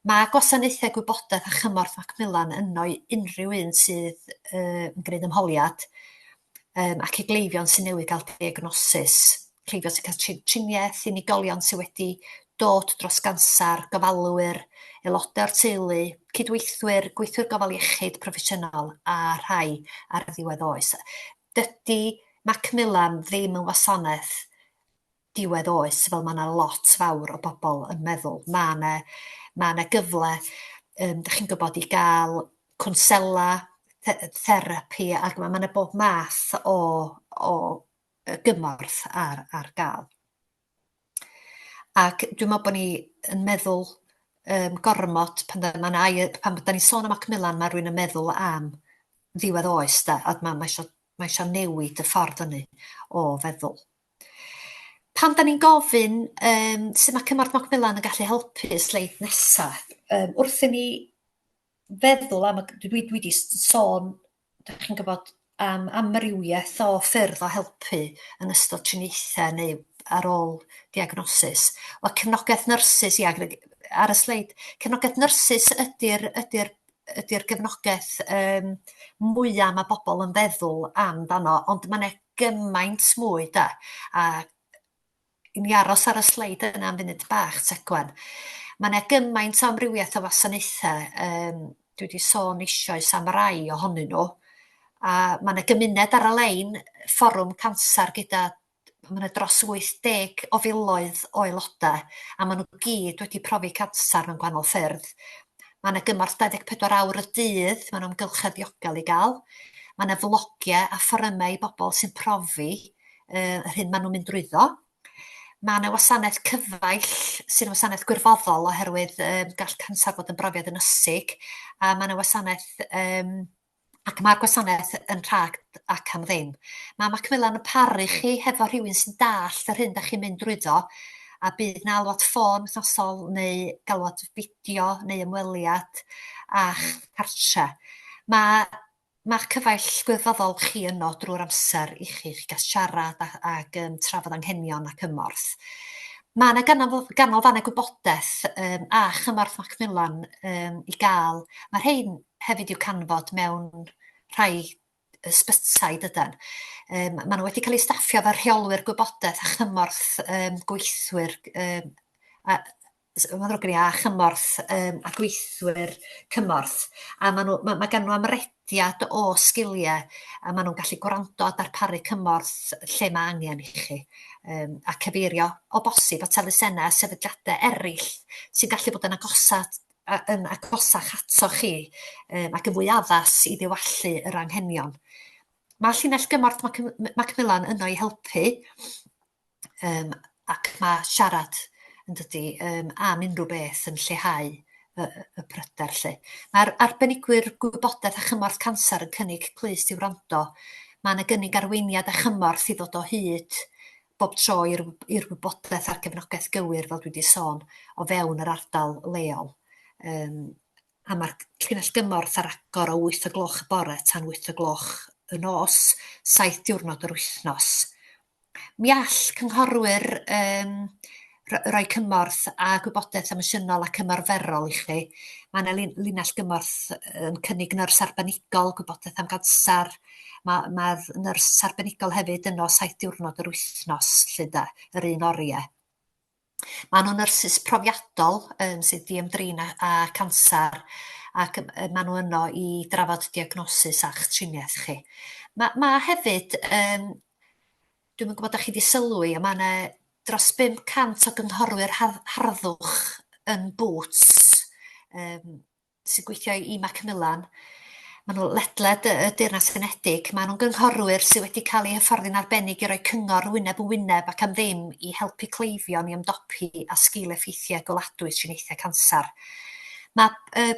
Mae gwasanaethau gwybodaeth a chymorth Macmillan yno i unrhyw un sydd yn gwneud ymholiad ac egleifion sy'n newydd gael diagnosis. Cleifion sy'n cael triniaeth, unigolion sydd wedi dod dros gansar, gofalwyr, aelodau o'r teulu, cydweithwyr, gweithwyr gofal iechyd proffesiynol a rhai ar ddiwedd oes. Dydy Macmillan ddim yn wasanaeth diwedd oes, fel mae yna lot fawr o bobl yn meddwl. Mae yna gyfle, da chi'n gwybod, i gael cwnsela, therapi, ac mae yna bob math o gymorth ar gael. Ac dwi'n meddwl bod ni yn meddwl gormod pan da ni'n sôn am Macmillan, mae rhywun yn meddwl am ddiwedd oes, da, a mae eisiau newid y ffordd hynny o feddwl. Pan da ni'n gofyn sut mae cymorth Macmillan yn gallu helpu y sleid nesaf, wrth i ni feddwl am, dwi wedi sôn, ydych chi'n gwybod, am amrywiaeth o ffyrdd o helpu yn ystod triniaethau neu ar ôl diagnosis. Wel, cefnogaeth nyrsys, ar y sleid, cefnogaeth nyrsys ydy'r gefnogaeth mwyaf mae bobl yn feddwl amdano, ond mae yna gymaint mwy, da. A i ni aros ar y sleid yna am funud bach, Tegwen. Mae yna gymaint o amrywiaeth o wasanaethau. Dwi wedi sôn eisoes am rai ohonyn nhw. A mae yna gymuned ar y lein, fforwm cansar gyda, mae yna dros 80 o filoedd o aelodau, a mae nhw gyd wedi profi cansar mewn gwahanol ffyrdd. Mae yna gymorth 24 awr y dydd, mae yna amgylchedd diogel i gael. Mae yna flogiau a fforymau i bobl sy'n profi yr hyn maen nhw'n mynd drwyddo. Mae yna wasanaeth cyfaill sy'n wasanaeth gwirfoddol oherwydd gall cansar fod yn brofiad ynysig, a mae yna wasanaeth, ac mae'r gwasanaeth yn rhag ac am ddim. Mae Macmillan yn paru chi hefo rhywun sy'n dallt yr hyn da chi'n mynd drwyddo, a bydd na alwad ffôn wythnosol neu galwad fideo neu ymweliad a'ch cartre. Mae'ch cyfaill gwirfoddol chi yno drwy'r amser i chi gael siarad ac trafod anghenion a cymorth. Mae yna ganolfannau gwybodaeth a chymorth Macmillan i gael. Mae rhain hefyd i'w canfod mewn rhai ysbytai dydyn. Maen nhw wedi cael eu staffio fel rheolwyr gwybodaeth a chymorth gweithwyr a chymorth a gweithwyr cymorth, a mae gan nhw amrediad o sgiliau, a maen nhw'n gallu gwrando a darparu cymorth lle mae angen i chi, a cyfeirio o bosib at elusennau a sefydliadau eraill sy'n gallu bod yn agosach ato chi ac yn fwy addas i ddiwallu yr anghenion. Mae llinell gymorth Macmillan yno i helpu, ac mae siarad yn dydi am unrhyw beth yn lleihau y pryder lle. Mae'r arbenigwyr gwybodaeth a chymorth cansar yn cynnig clust i wrando. Mae yna gynnig arweiniad a chymorth i ddod o hyd bob tro i'r wybodaeth a'r gefnogaeth gywir, fel dwi wedi sôn, o fewn yr ardal leol. A mae'r llinell gymorth ar agor o 8 o gloch y bore tan 8 o gloch y nos, 7 diwrnod yr wythnos. Mi all cynghorwyr rhoi cymorth a gwybodaeth emosiynol ac ymarferol i chi. Mae yna linell gymorth yn cynnig nyrs arbenigol, gwybodaeth am gansar. Mae'r nyrs arbenigol hefyd yno 7 diwrnod yr wythnos, yr un oriau. Mae nhw'n nyrsys profiadol sydd di ymdrin â cansar, ac mae nhw yno i drafod diagnosis a'ch triniaeth chi. Mae hefyd, dwi'n gwybod da chi wedi sylwi, a mae yna dros 500 o gynghorwyr harddwch yn boots sy'n gweithio i Macmillan. Mae nhw ledled y Deyrnas Unedig. Mae nhw'n gynghorwyr sydd wedi cael eu hyfforddi'n arbennig i roi cyngor wyneb yn wyneb ac am ddim i helpu cleifion i ymdopi a sgil effeithiau goladwy triniaethau cansar. Mae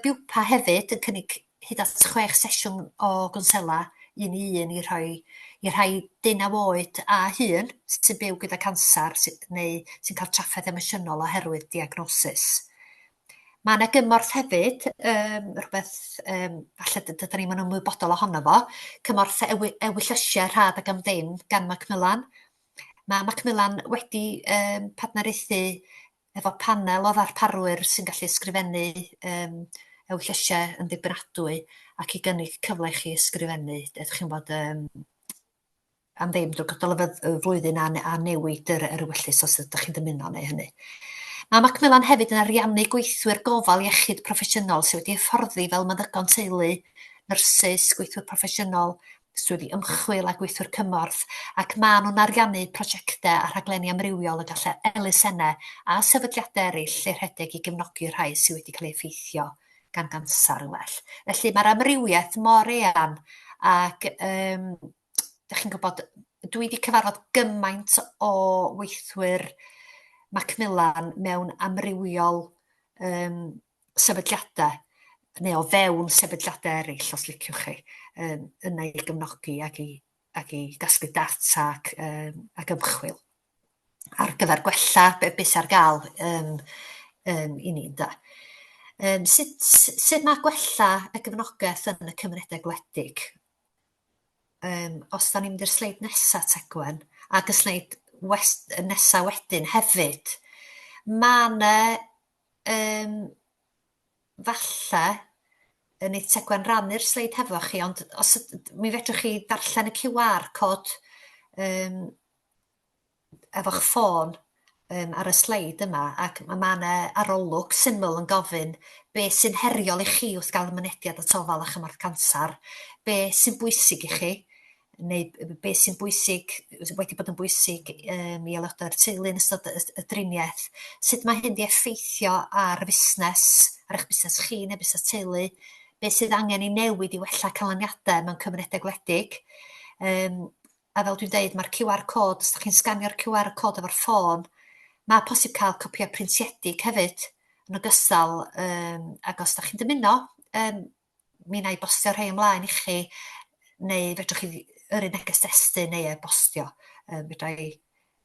Biwpa hefyd yn cynnig hyd at 6 sesiwn o gwnsela un i un i rhai 19 oed a hyn sy'n byw gyda cansar neu sy'n cael trafferth emosiynol oherwydd diagnosis. Mae yna gymorth hefyd, rhywbeth, falle dydyn ni'n ymwybodol ohono fo, cymorth ewyllysio rhad ac am ddim gan Macmillan. Mae Macmillan wedi partneriaethu efo panel o ddarparwyr sy'n gallu ysgrifennu ewyllysio yn ddibynadwy ac i gynnig cyfle i chi ysgrifennu. Ydych chi'n bod am ddim drwy gydol y flwyddyn a newid yr ewyllys os ydych chi'n dymuno neu hynny. Mae Macmillan hefyd yn ariannu gweithwyr gofal iechyd proffesiynol sydd wedi hyfforddi fel meddygon teulu, nyrsys, gweithwyr proffesiynol, swyddi ymchwil a gweithwyr cymorth, ac mae nhw'n ariannu prosiectau a rhaglenni amrywiol y gallai elusennau a sefydliadau eraill lle rhedeg i gefnogi rhai sydd wedi cael ei effeithio gan gansar yn well. Felly mae'r amrywiaeth mor eang ac dych chi'n gwybod, dwi wedi cyfarfod gymaint o weithwyr Macmillan mewn amrywiol sefydliadau, neu o fewn sefydliadau eraill, os liciwch chi, yna i gefnogi ac i gasglu data ac ymchwil ar gyfer gwella beth sy'n ar gael i ni. Sut mae gwella y gefnogaeth yn y cymunedau gwledig? Os da ni'n mynd i'r sleid nesaf, Tegwen, ac y sleid nesaf wedyn hefyd, mae yna falle yn ei Tegwen rannu'r sleid hefo chi, ond os mi fedrwch chi darllen y QR cod efo'ch ffôn ar y sleid yma, ac mae yna arolwg syml yn gofyn be sy'n heriol i chi wrth gael mynediad at ofal a chymorth cansar, be sy'n bwysig i chi, neu be sy'n bwysig, wedi bod yn bwysig i aelodau'r teulu yn ystod y driniaeth, sut mae hyn wedi effeithio ar busnes, ar eich busnes chi neu busnes teulu, be sydd angen i newid i wella canlyniadau mewn cymunedau gwledig. A fel dwi'n dweud, mae'r QR code, os ydych chi'n sganio'r QR code efo'r ffôn, mae posib cael copiau printiedig hefyd yn ogystal, ac os ydych chi'n dymuno, mi na i bostio rhai ymlaen i chi, neu fedrwch chi yrru neges destun neu e-bostio. Fedra i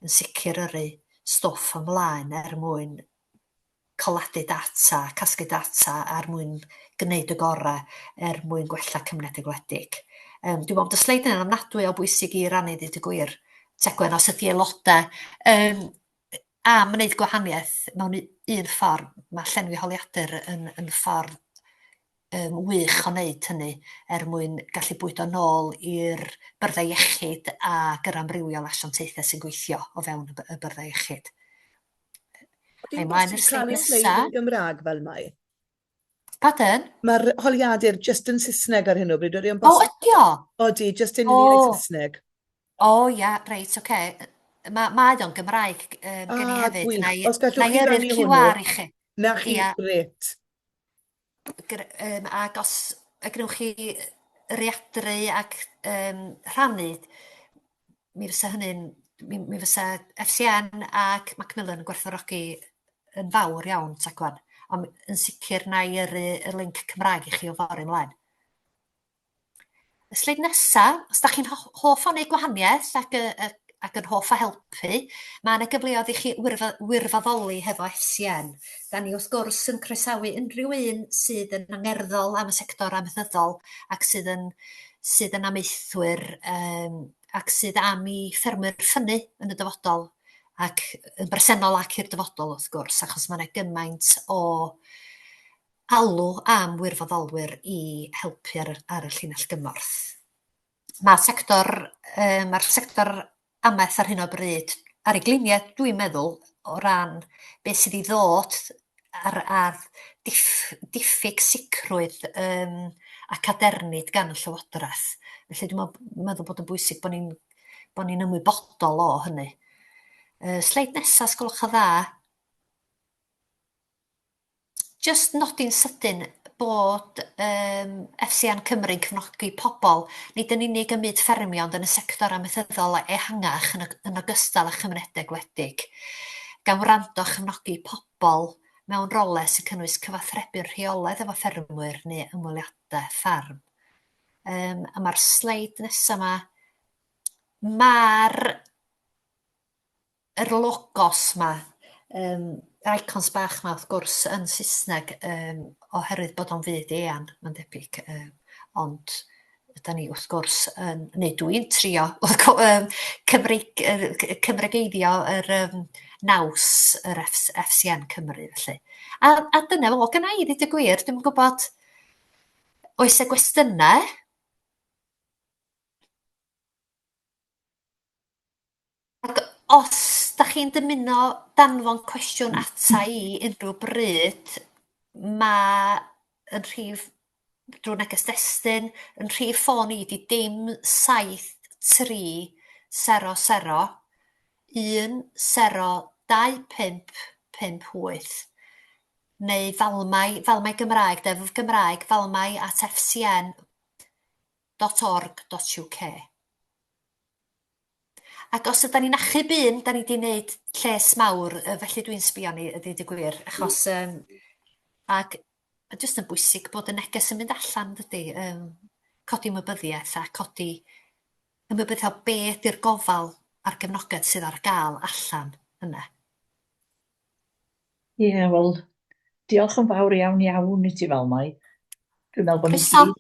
yn sicr yrru stwff ymlaen mwyn coladu data, casglu data mwyn gwneud y gorau mwyn gwella cymunedau gwledig. Dwi'n meddwl bod y sleid yna'n ofnadwy o bwysig i rannu ddweud y gwir, Tegwen, os ydi aelodau am wneud gwahaniaeth mewn un ffordd, mae llenwi holiadur yn ffordd wych o wneud hynny mwyn gallu bwydo nôl i'r byrddau iechyd ac yr amrywiol asiantaethau sy'n gweithio o fewn y byrddau iechyd. Dim bosib cael ei wneud yn Gymraeg fel mai. Pardon? Mae'r holiadur just yn Saesneg ar hyn o bryd. O, ydi o? Odi, just yn unig Saesneg. O, ia, reit, oce. Mae o'n Gymraeg gen i hefyd. Gwych. Os Na gallwch i chi yrru'r rannu QR hwnnw. i chi. Na chi, gret. Ac os gnewch chi riadru ac rhannu, mi fysa hynny'n, mi fysa FCN ac Macmillan yn gwerthfawrogi yn fawr iawn, Tegwen. Ond yn sicr na i yrru y link Cymraeg i chi o fori ymlaen. Y sleid nesaf, os da chi'n hoff o wneud gwahaniaeth ac yn hoff o helpu, mae yna gyfleoedd i chi wirfoddoli hefo FCN. Da ni wrth gwrs yn croesawu unrhyw un sydd yn angerddol am y sector amaethyddol ac sydd yn amaethwyr ac sydd am i ffermwyr ffynnu yn y dyfodol ac yn bresennol ac i'r dyfodol wrth gwrs, achos mae yna gymaint o alw am wirfoddolwyr i helpu ar y llinell gymorth. Mae'r sector amaeth ar hyn o bryd ar ei gliniau, dwi'n meddwl, o ran beth sydd i ddod ar diffyg sicrwydd a cadernid gan y Llywodraeth. Felly dwi'n meddwl bod yn bwysig bod ni'n ymwybodol o hynny. Sleid nesaf, sgolwch o dda. Just nodi'n sydyn bod FCN Cymru'n cefnogi pobl, nid yn unig ymwyd ffermio, ond yn y sector amaethyddol ehangach yn ogystal â chymunedau gwledig. Gan wrando a chefnogi pobl mewn rolau sy'n cynnwys cyfathrebu'r rheolaeth efo ffermwyr neu ymweliadau ffarm. A mae'r sleid nesaf yma, mae'r logos yma, icons bach yma wrth gwrs yn Saesneg oherwydd bod o'n fyd eang, mae'n debyg, ond da ni wrth gwrs, neu dwi'n trio cymregeiddio yr naws yr FCN Cymru felly. A dyna fo, gyna i ddweud y gwir, dwi'n gwybod oes y gwestiynau. Ac os da chi'n dymuno danfon cwestiwn ata i unrhyw bryd, mae yn rhif drwy neges destun, yn rhif ffôn i di dim 7300 102558 neu Falmai Gymraeg, defnydd Gymraeg, falmai@fcn.org.uk. Ac os ydyn ni'n achub un, da ni wedi gwneud lles mawr, felly dwi'n sbio ni, ydy dy gwir, achos, ac jyst yn bwysig bod y neges yn mynd allan, dydy, codi ymwybyddiaeth a codi ymwybyddiaeth o be ydy'r gofal a'r gefnogaeth sydd ar gael allan yna. Ie, wel, diolch yn fawr iawn iawn I ti Falmai. Dwi'n meddwl bod ni Croeso. gyd,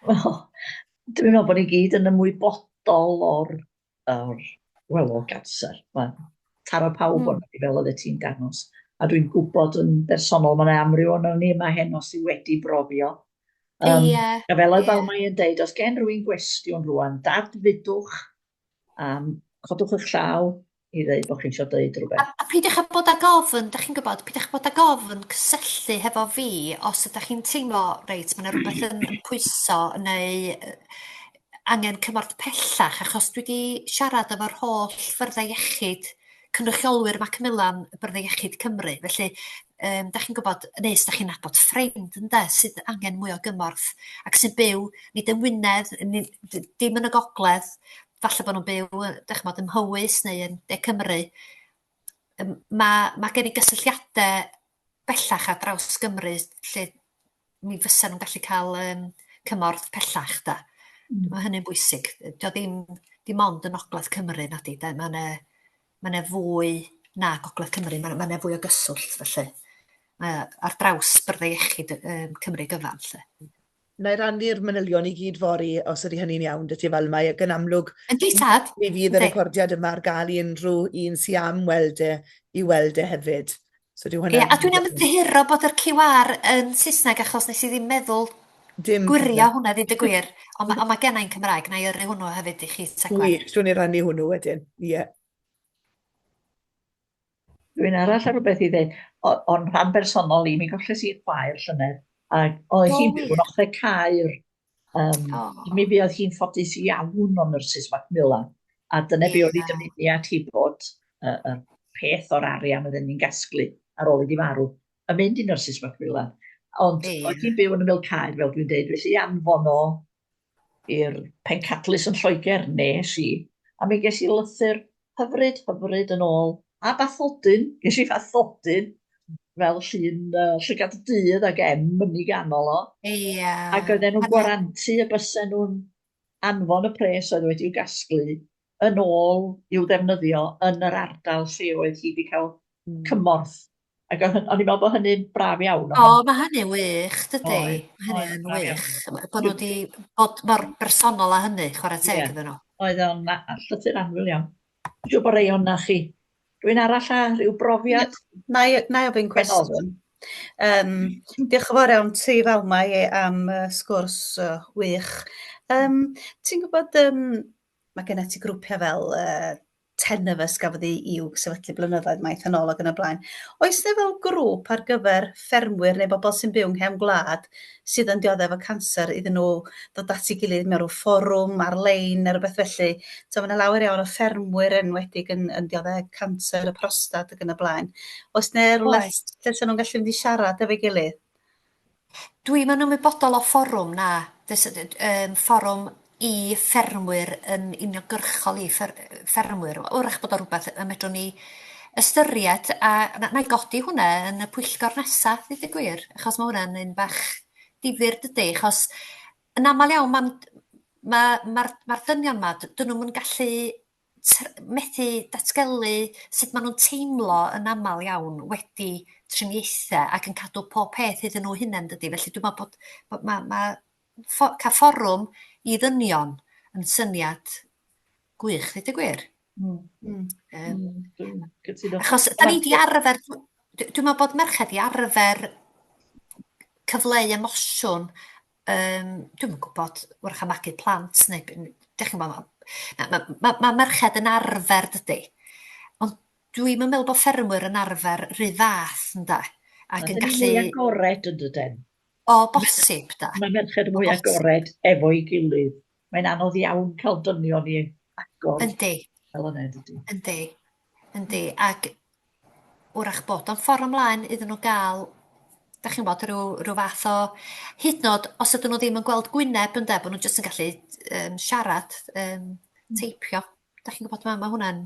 wel, dwi'n meddwl bod ni gyd yn ymwybodol o'r o ganser. Mae'n taro pawb o'n ni fel oeddet ti'n dangos. A dwi'n gwybod yn bersonol mae'n amryw o'n ni yma heno sydd wedi brofio. A fel oedd Falmai yn deud, os gen rwy'n gwestiwn rwan, dad fydwch, codwch eich llaw I ddeud bod chi'n eisiau deud rhywbeth. A pidwch â bod ag ofn, da chi'n gwybod, pidwch â bod ag ofn cysylltu hefo fi os ydych chi'n teimlo, reit, mae yna rhywbeth yn pwyso neu angen cymorth pellach, achos dwi wedi siarad efo'r holl ffyrddau iechyd, cynrychiolwyr Macmillan y Byrddau Iechyd Cymru. Felly, da chi'n gwybod, nes da chi'n nabod ffrind ynde, sydd angen mwy o gymorth, ac sy'n byw, nid yn Wynedd, dim yn y Gogledd, falle bod nhw'n byw, ym Mhywys neu yn De Cymru. Mae gen I gysylltiadau bellach ar draws Gymru, lle mi fysa nhw'n gallu cael cymorth pellach. Mae hynny'n bwysig. Dim ond yn Ogledd Cymru nadi. Mae fwy na Gogledd Cymru, mae fwy o gyswllt felly. Ar draws Byrddau Iechyd Cymru gyfan. Na I rannu'r manylion I gyd fori os ydy hynny'n iawn, dy ti Falmai, ac yn amlwg Yndi tad. Mi fydd y recordiad yma ar gael I unrhyw un sy'n am weld I weld hefyd. So a dwi'n ymddihiro bod yr QR yn Saesneg achos nes I ddim meddwl gwirio hwnna ddyd y gwir. Ond mae gen i'n Cymraeg, na I yrru hwnnw hefyd I chi. Dwi'n ei rannu hwnnw wedyn, ie. Dwi'n arall ar rhywbeth I ddweud, ond rhan bersonol I, mi golles i'r chwaer llynedd, ac oedd hi'n byw yn ochr Caer. Mi oedd hi'n ffodus iawn o'n nyrsys Macmillan, a dyna be oedd I dymuniad hi bod y peth o'r arian oedden ni'n gasglu ar ôl iddi farw, yn mynd I nyrsys Macmillan. Ond oedd hi'n byw yn ymyl Caer, fel dwi'n deud, felly anfon o i'r Pencadlys yn Lloegr, nes I, a mi ges I lythyr hyfryd yn ôl, a bathodyn, ges I bathodyn, fel llygad dydd ag yn I ganol o. Ac oedden nhw'n gwarantu y bysen nhw'n anfon y pres oedd wedi'w gasglu yn ôl i'w ddefnyddio yn yr ardal lle oedd hi wedi cael cymorth. Ac o'n i'n meddwl bod hynny'n braf iawn. Mae hynny'n wych, dydy. Hynny'n wych. Bod nhw wedi bod mor bersonol a hynny, chwarae teg iddyn nhw. Oedd o'n llythyr anwyl iawn. Dwi'n siŵr bod rei o'na chi. Dwi'n arall a rhyw brofiad. Na I ofyn cwestiwn. Diolch yn fawr iawn ti Falmai am sgwrs wych. Ti'n gwybod, mae gen ti grwpiau fel Tenefus gafodd i'w sefydlu blynyddoedd maith yn ôl ac yn y blaen. Oes ne fel grŵp ar gyfer ffermwyr neu bobl sy'n byw yng nghefn gwlad sydd yn dioddef o canser iddyn nhw ddod at ei gilydd mewn rhyw fforwm ar-lein neu rhywbeth felly? So mae lawer iawn o ffermwyr enwedig yn dioddef canser y prostat ac yn y blaen. Oes ne rhywbeth lle nhw'n gallu mynd I siarad efo'i gilydd? Dwi'n ymwybodol o fforwm na. Fforwm I ffermwyr yn uniongyrchol I ffermwyr. Wrach bod o rhywbeth y medrwn ni ystyried a na I godi hwnna yn y pwyllgor nesaf, ddweud y gwir, achos mae hwnna'n un bach difyr dydy, achos yn aml iawn mae'r dynion yma, dyn nhw'n gallu methu datgelu sut maen nhw'n teimlo yn aml iawn wedi triniaethau ac yn cadw pob peth iddyn nhw hunain dydy, felly dwi'n meddwl bod cael fforwm I ddynion yn syniad gwych, ddweud y gwir. Achos da ni di arfer, dwi'n meddwl bod merched I arfer cyfleu emosiwn, dwi'n gwybod wrach am magu plant, neu, mae merched yn arfer dydy. Ond dwi'n meddwl bod ffermwyr yn arfer rhy fath, ynda. Ac yn gallu... Mwy agored yn dydyn. O, bosib, da. Mae merched mwy agored efo'i gilydd. Mae'n anodd iawn cael dynion I agor. Yndi. Fel yna, dydy. Yndi. Ac wrach bod o'n ffordd ymlaen iddyn nhw gael, da chi'n bod, rhyw fath o hydnod, os ydyn nhw ddim yn gweld gwyneb, ynda, bod nhw jyst yn gallu siarad, teipio. Da chi'n gwybod ma hwnna'n...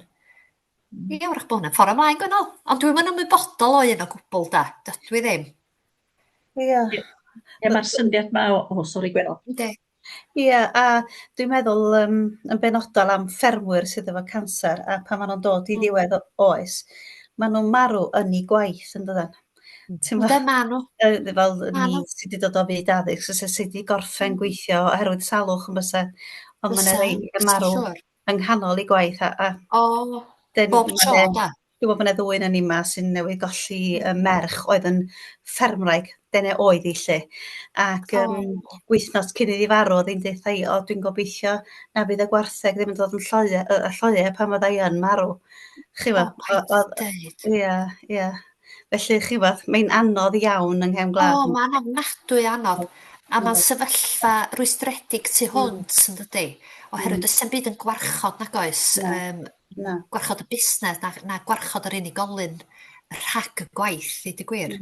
Ie, wrach bod hwnna'n ffordd ymlaen gwennol. Ond dwi'n ymwybodol o un o gwbl da. Dydw i ddim. Ie. Ie, mae'r syniad ma sori Gwenol. Ynddi. Ie, a dwi'n meddwl yn benodol am ffermwyr sydd efo canser a pan maen nhw'n dod i ddiwedd oes, maen nhw'n marw yn eu gwaith yn dydyn. Ynddi, ma nhw. Fel Ma ni nhw. sydd wedi dod o fyd addysg, sydd wedi gorffen gweithio oherwydd salwch yn byse, ond mae'n Bysa, rhai yn bysa, marw siŵr. yng nghanol eu gwaith. O, bob tro, da. Dwi'n meddwl bod yna ddwy yn yma sy'n newydd golli merch oedd yn ffermwraig, dyna oedd hi lle. Ac wythnos cyn iddi farw, oedd hi'n deud, o, dwi'n gobeithio na fydd y gwartheg ddim yn dod yn lloiau pan fydda i yn marw. O, paid deud. Ie. Felly, chi fod, mae'n anodd iawn yng nghefn gwlad. O, mae'n ofnadwy anodd. A mae'n sefyllfa rwystredig tu hwnt, yn dydi? Oherwydd ys yn byd yn gwarchod nag oes. Gwarchod y busnes na gwarchod yr unigolyn rhag y gwaith, i di gwir.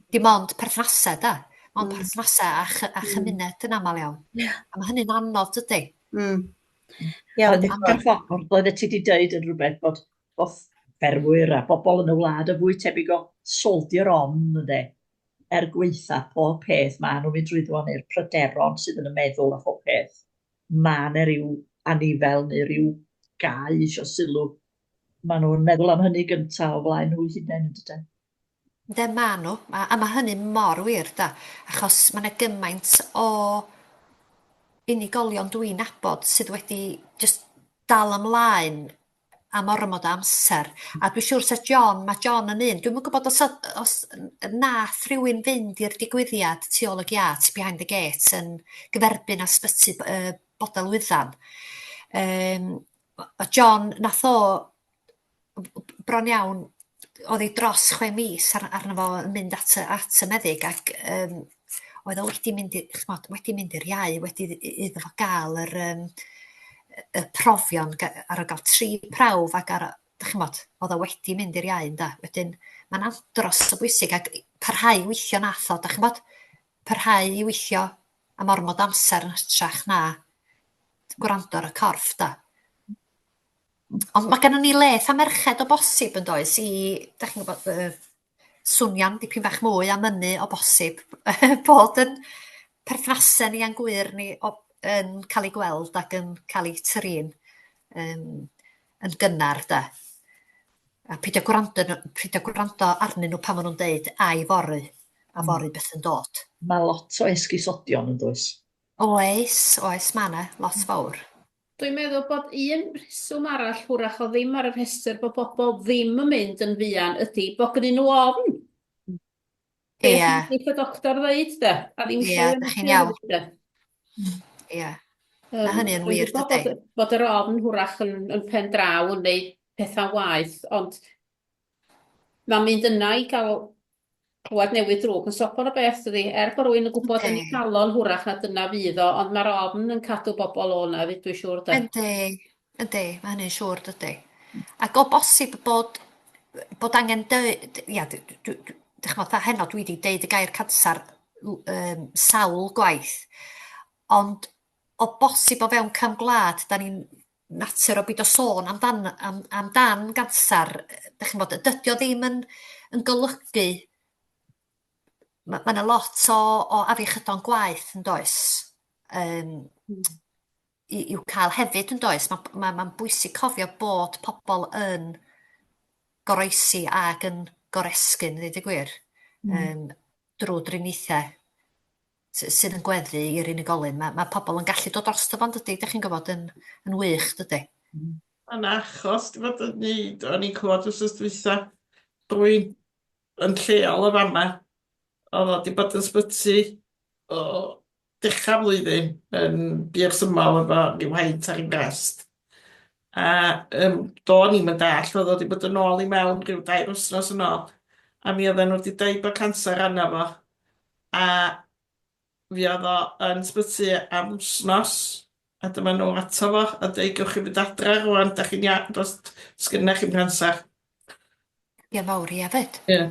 Dim ond perthnasau, da. Ond perthnasau a chymuned yn aml iawn. A mae hynny'n anodd, dydi? Ar ffordd, oedd ti wedi dweud yn rhywbeth bod ffermwyr a bobl yn y wlad y fwy tebyg o soldier on, ynddo, gweitha pob peth, maen nhw'n mynd drwyddo neu'r pryderon sydd yn y meddwl a pob peth. Mae yna ryw anifel neu ryw gau isio sylw. Maen nhw'n meddwl am hynny gyntaf o blaen nhw hunain yn dydyn. Ynddi, ma nhw. A mae hynny mor wir, da. Achos mae yna gymaint o unigolion dwi'n nabod sydd wedi just dal ymlaen am ormod o amser. A dwi'n siŵr sa mae John yn un. Dwi'n mwyn gwybod os nath rhywun fynd i'r digwyddiad tu ôl y giat, behind the gate, yn gyferbyn a sbyty Bodel Wyddan. John nath o bron iawn, oedd ei dros 6 mis arno fo yn mynd at y meddyg ac oedd o wedi mynd i'r iau, wedi iddo fo gael y profion ar o gael 3 prawf ac oedd o wedi mynd i'r iau, da. Wedyn, mae'n andros o bwysig ac parhau weithio nath o, parhau i weithio am ormod amser yn hytrach na gwrando ar y corff, da. Ond mae gennym ni leth a merched o bosib yn does i, da chi'n gwybod, swnio'n dipyn bach mwy am ynnu o bosib bod yn perthnasau ni a'n gwir ni yn cael ei gweld ac yn cael ei trin yn gynnar, da. A peidio gwrando arnyn nhw pan maen nhw'n deud ai fory, a fory beth yn dod. Mae lot o esgusodion yn does. Oes, ma' 'na lot fawr. Dwi'n meddwl bod un rheswm arall hwrach o ddim ar y rhestr bod bobl ddim yn mynd yn fuan ydy bod gennyn nhw ofn. Ie. Beth y doctor ddeud, de? A ddim Ie, da chi'n iawn. Ie. Ma' hynny yn wir, dydi? Bod yr ofn hwrach yn pen draw yn neud pethau waith, ond mae'n mynd yna i gael clywed newydd drwg yn stopon o beth, dydi? Bod rwy'n yn gwybod yn ei calon hwrach na dyna fydd o, ond mae'r ofn yn cadw bobl o'na, dwi'n siŵr, de? Yndi, mae hynny'n siŵr, dydi? Ac o bosib bod angen dweud, ia, heno dwi wedi deud y gair cansar sawl gwaith, ond o bosib o fewn cam gwlad, da ni'n natur o byd o sôn amdan gansar, dydy o ddim yn golygu. Mae yna lot o afiechydon gwaith yn does, i'w cael hefyd yn does. Mae'n bwysig cofio bod pobl yn goroesi ac yn goresgyn, ddeud y gwir, drwy driniaethau sydd yn gweddu i'r unigolyn. Mae pobl yn gallu dod drosto fo'n dydy, da chi'n gwybod, yn wych, dydy. Yn achos, di fod yn neud, o'n i'n clywed wrth dwytha, rwy'n yn lleol y fama, oedd o di bod yn sbyty o dechrau flwyddyn yn bir symol efo ryw haint ar ei brest. A do'n i'm yn dall, oedd o di bod yn ôl i mewn rhyw 2 wsnos yn ôl. A mi oedden nhw wedi dweud bod cancer arno fo. A fi oedd o yn sbyty am wsnos. A dyma nhw ato fo a dweud gewch chi fynd adra rwan, da chi'n iawn, dos sgynnau chi'n cancer. Ie, fawr i hefyd. Ie.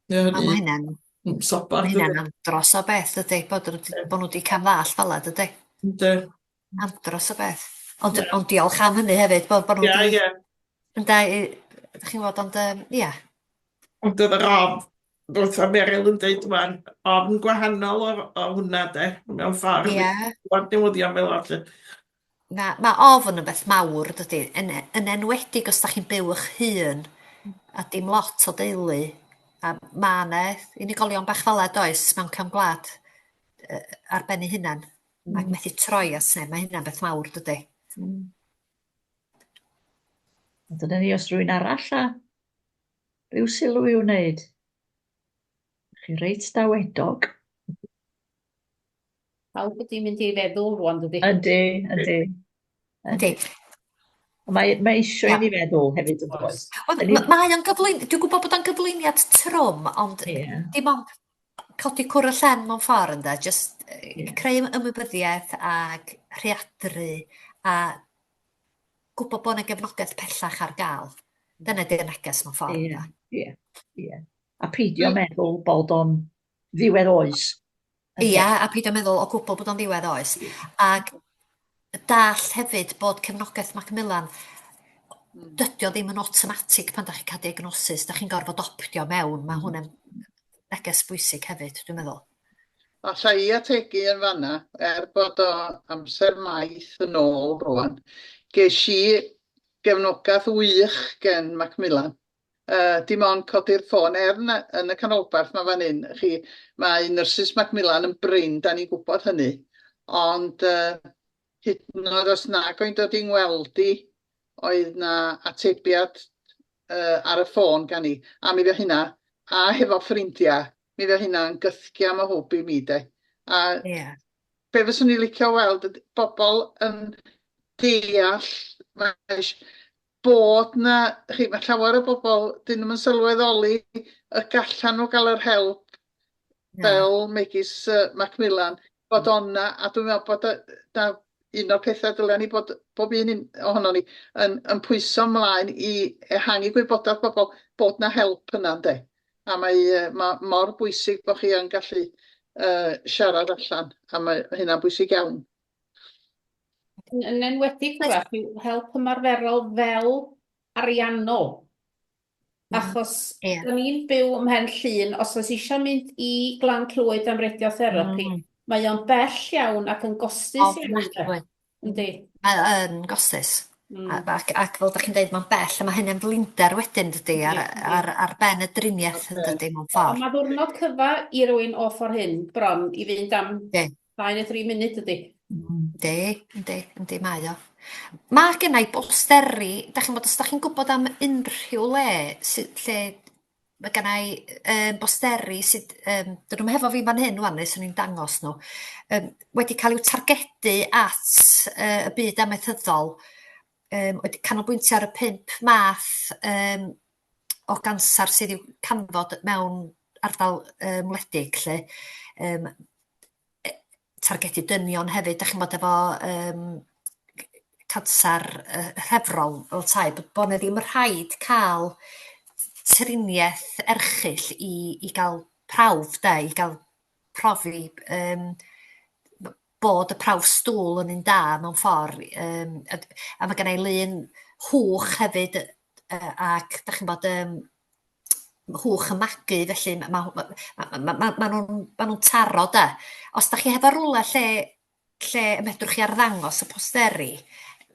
A mae hynna'n andros o beth, dydy, bod nhw wedi camfall fel yna, dydy. Ynddi. Andros o beth. Ond diolch am hynny hefyd, bod nhw Ie, wedi... ie. Yn da, ydych chi'n fod, ond ia. Ond oedd yr ofn, wrth a Meryl yn dweud wan, ofn gwahanol o hwnna de, mewn ffordd. Ie. O'r newyddion fel allu. Mae ofn yn beth mawr, dydy. Yn enwedig os da chi'n byw eich hun, a dim lot o deulu. A mae yna unigolion bach fel oes mewn cam gwlad ar ben ei hunan. Ac methu troi as ne, mae hynna'n beth mawr, dydy. Dyna ni os rwy'n arall a rhyw sylw i'w wneud. Chi reit dawedog. Pawb wedi mynd i feddwl rwan, dydy. Yndi. Yndi. Mae eisiau i ni feddwl hefyd yn does. Mae o'n gyflwyniad, dwi'n gwybod bod o'n gyflwyniad trwm, ond dim ond codi cwr y llen mewn ffordd ynda, just creu ymwybyddiaeth ag rheadru a gwybod bod yna gefnogaeth pellach ar gael. Dyna di'r neges mewn ffordd. Ie. A peidio meddwl bod o'n ddiwedd oes. Ia, a peidio meddwl o gwybod bod o'n ddiwedd oes. Ac dall hefyd bod cefnogaeth Macmillan dydio ddim yn automatic pan da chi'n cael diagnosis, da chi'n gorfod optio mewn, mae hwnna'n neges bwysig hefyd, dwi'n meddwl. Alla i ategu yn fanna, bod o amser maith yn ôl rwan, ges i gefnogaeth wych gen Macmillan. Dim ond codi'r ffôn yn y canolbarth mae fan hyn. Mae nyrsys Macmillan yn brin, da ni'n gwybod hynny. Ond hyd yn oed os nag o'n dod i'n ngweld i, oedd na atebiad ar y ffôn gan i. A mi fe hynna, a hefo ffrindiau, mi fe hynna'n gythgia am y hwb i mi de. A be fyswn i licio weld, bobl yn deall, bod na, mae llawer o bobl, dyn nhw'n sylweddoli y gallan nhw gael yr help fel megis Macmillan, bod onna, a dwi'n meddwl bod un o'r pethau dylen ni bod bob un ohono ni yn pwyso ymlaen i ehangu gwybodaeth bobl bod na help yna, de. A mae mor bwysig bod chi yn gallu siarad allan, a mae hynna'n bwysig iawn. Yn enwedig rhywbeth yw help ymarferol fel ariannol. Achos da ni'n byw ymhen llun, os oes eisiau mynd i glan clwyd am radiotherapi, mae o'n bell iawn ac yn gostus iawn. Yndi. Yn gostus. Ac fel da chi'n dweud, mae'n bell, a mae hynny'n blinder wedyn, dydy, ar ben y driniaeth, dydy, mewn ffordd. Mae ddwrnod cyfa i rywun o ffordd hyn, bron, i fynd am 2 neu 3 munud, dydy. Yndi, mae o. Mae gennau bosteri, da chi'n bod, os da chi'n gwybod am unrhyw le, lle mae gennau bosteri sydd, dyn nhw'n hefo fi fan hyn wan, nes o'n i'n dangos nhw, wedi cael i'w targedu at y byd amaethyddol, wedi canolbwyntio ar y 5 math o gansar sydd i'w canfod mewn ardal wledig, lle targedu dynion hefyd, da chi'n bod efo cansar rhefrol fel tai, bod na ddim rhaid cael triniaeth erchyll i gael prawf, i gael profi bod y prawf stŵl yn un da mewn ffordd. A mae gennau lun hwch hefyd, ac da chi'n bod hwch y magu, felly mae nhw'n taro da. Os da chi hefo rwle lle medrwch chi arddangos y posteri,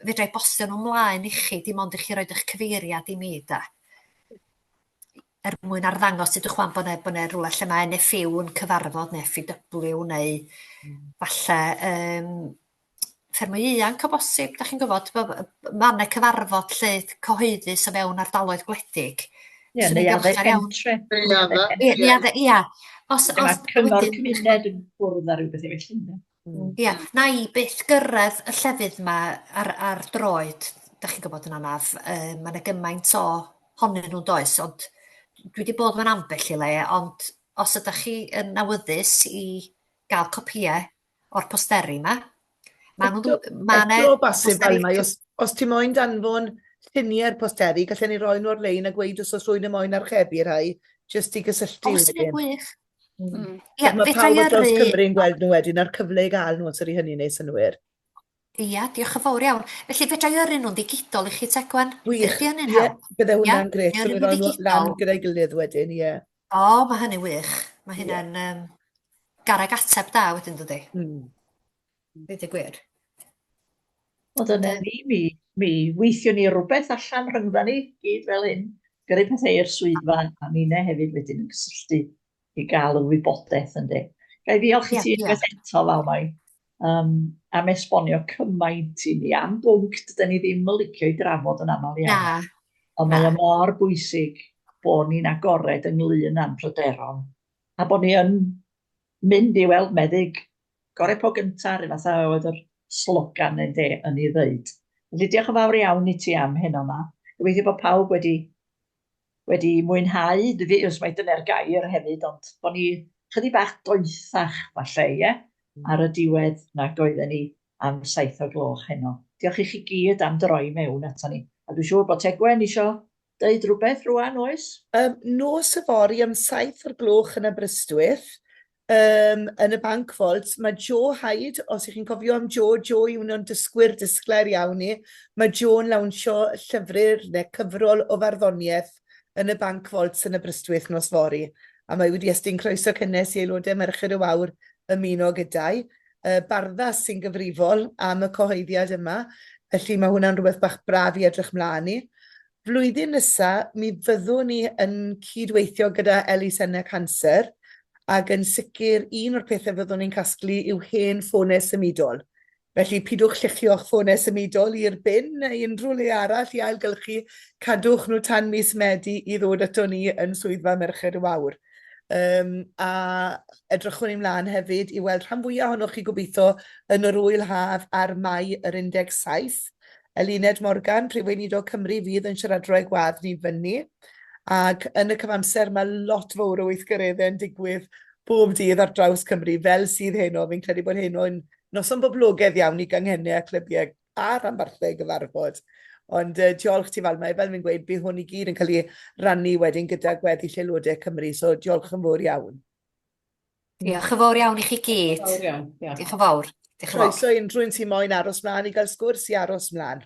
fedrai bostio nhw ymlaen i chi, dim ond i chi roed eich cyfeiriad i mi da. Mwyn arddangos i dychwan bod yna rhywle lle mae NFU yn cyfarfod, neu FW, neu falle ffermau ianc o bosib, da chi'n gwybod, mae yna cyfarfod lle cyhoeddus o fewn ardaloedd gwledig. Neu addau pentre. Ia. Mae cyngor cymuned yn bwrdd ar rhywbeth i felly. Ia, na i byth gyrraedd y llefydd yma ar droed, da chi'n gwybod yn anaf, mae yna gymaint o honyn nhw'n does, ond dwi wedi bod mewn ambell i le, ond os ydych chi yn awyddus i gael copïau o'r posteri yma, Eto basib Falmai, os ti moyn danfon lluniau'r posteri, gallen ni roi nhw o'r lein a gweud os rwy'n y moyn archebu rhai, jyst i gysylltu. Os ydy'n gwych. Mae pawb o dros Cymru'n gweld nhw wedyn ar cyfle i gael nhw os ydy hynny'n neud synwyr. Ia, diolch yn fawr iawn. Felly fedra i yrru nhw'n ddigidol i chi Tegwen? Wych, Ydy hynny'n ie, help? bydde Ia, hwnna'n gret. mi So yrru mi nhw roi nhw lan ddigidol. gyda'i gilydd wedyn, ie. O, mae hynny wych. Mae Ie. hynna'n garag ateb da wedyn, dydy. Beth y gwir. O dyna ni, mi weithio ni rhywbeth allan rhyngdda ni, gyd fel hyn, gyrru pethau i'r swyddfa, a ni'ne hefyd wedyn yn cysylltu i gael y wybodaeth ynddi. Gai ddiolch i Ia, ti unwaith eto, Falmai, am esbonio cymaint i ni am bwnc dydyn ni ddim yn licio i drafod yn aml iawn. Na, Ond mae o mor bwysig bod ni'n agored ynglyn â'n pryderon, a bod ni yn mynd i weld meddyg gore po gynta, rhywun fath oedd yr slogan yn ei ddeud. Felly diolch yn fawr iawn i ti am hyn yma. Gobeithio bod pawb wedi mwynhau, os mae dyna'r gair hefyd, ond bod ni chydig bach doethach falle, ie? Ar y diwedd nag oedden ni am 7:00 heno. Diolch i chi gyd am droi mewn ato ni. A dwi'n siŵr bod Tegwen isio deud rhywbeth rwan, oes? Nos y fori am 7:00 yn Aberystwyth, yn y Bank Vault, mae Joe Hyde, os ych chi'n cofio am Joe yw nhw'n disgler iawn ni, mae Joe'n lawnsio llyfr neu cyfrol o farddoniaeth yn y Bank Vault yn Aberystwyth nos fori. A mae wedi estyn croeso cynnes i aelodau Merched y Wawr ymuno gyda'i. Barddas sy'n gyfrifol am y cyhoeddiad yma, felly mae hwnna'n rhywbeth bach braf i edrych mlaen i. Flwyddyn nesaf, mi fyddwn ni yn cydweithio gyda Ellis cancer, ac yn sicr un o'r pethau fyddwn ni'n casglu yw hen ffonau symudol. Felly pidwch lluchio'ch ffonau symudol i'r bin neu unrhyw le arall i ailgylchu, cadwch nhw tan mis Medi i ddod ato ni yn swyddfa Merched y Wawr. A edrychwn ni mlaen hefyd i weld rhan fwyaf ohonoch chi gobeithio yn yr wyl haf ar Mai yr 17. Eluned Morgan, Prifweinidog Cymru, fydd yn siaradroedd gwadd ni fyny. Ac yn y cyfamser mae lot fawr o weithgareddau yn digwydd bob dydd ar draws Cymru, fel sydd heno. Fi'n credu bod heno yn noson boblogaidd iawn i ganghennau a clybiau a rhanbarthau gyfarfod. Ond diolch ti Falmai, fel fi'n gweud, bydd hwn i gyd yn cael ei rannu wedyn gyda gweddill aelodau Cymru, so diolch yn fawr iawn. Diolch yn fawr iawn i chi gyd. Diolch yn fawr. Croeso unrhyw un sy'n moyn aros mlaen i gael sgwrs i aros mlaen.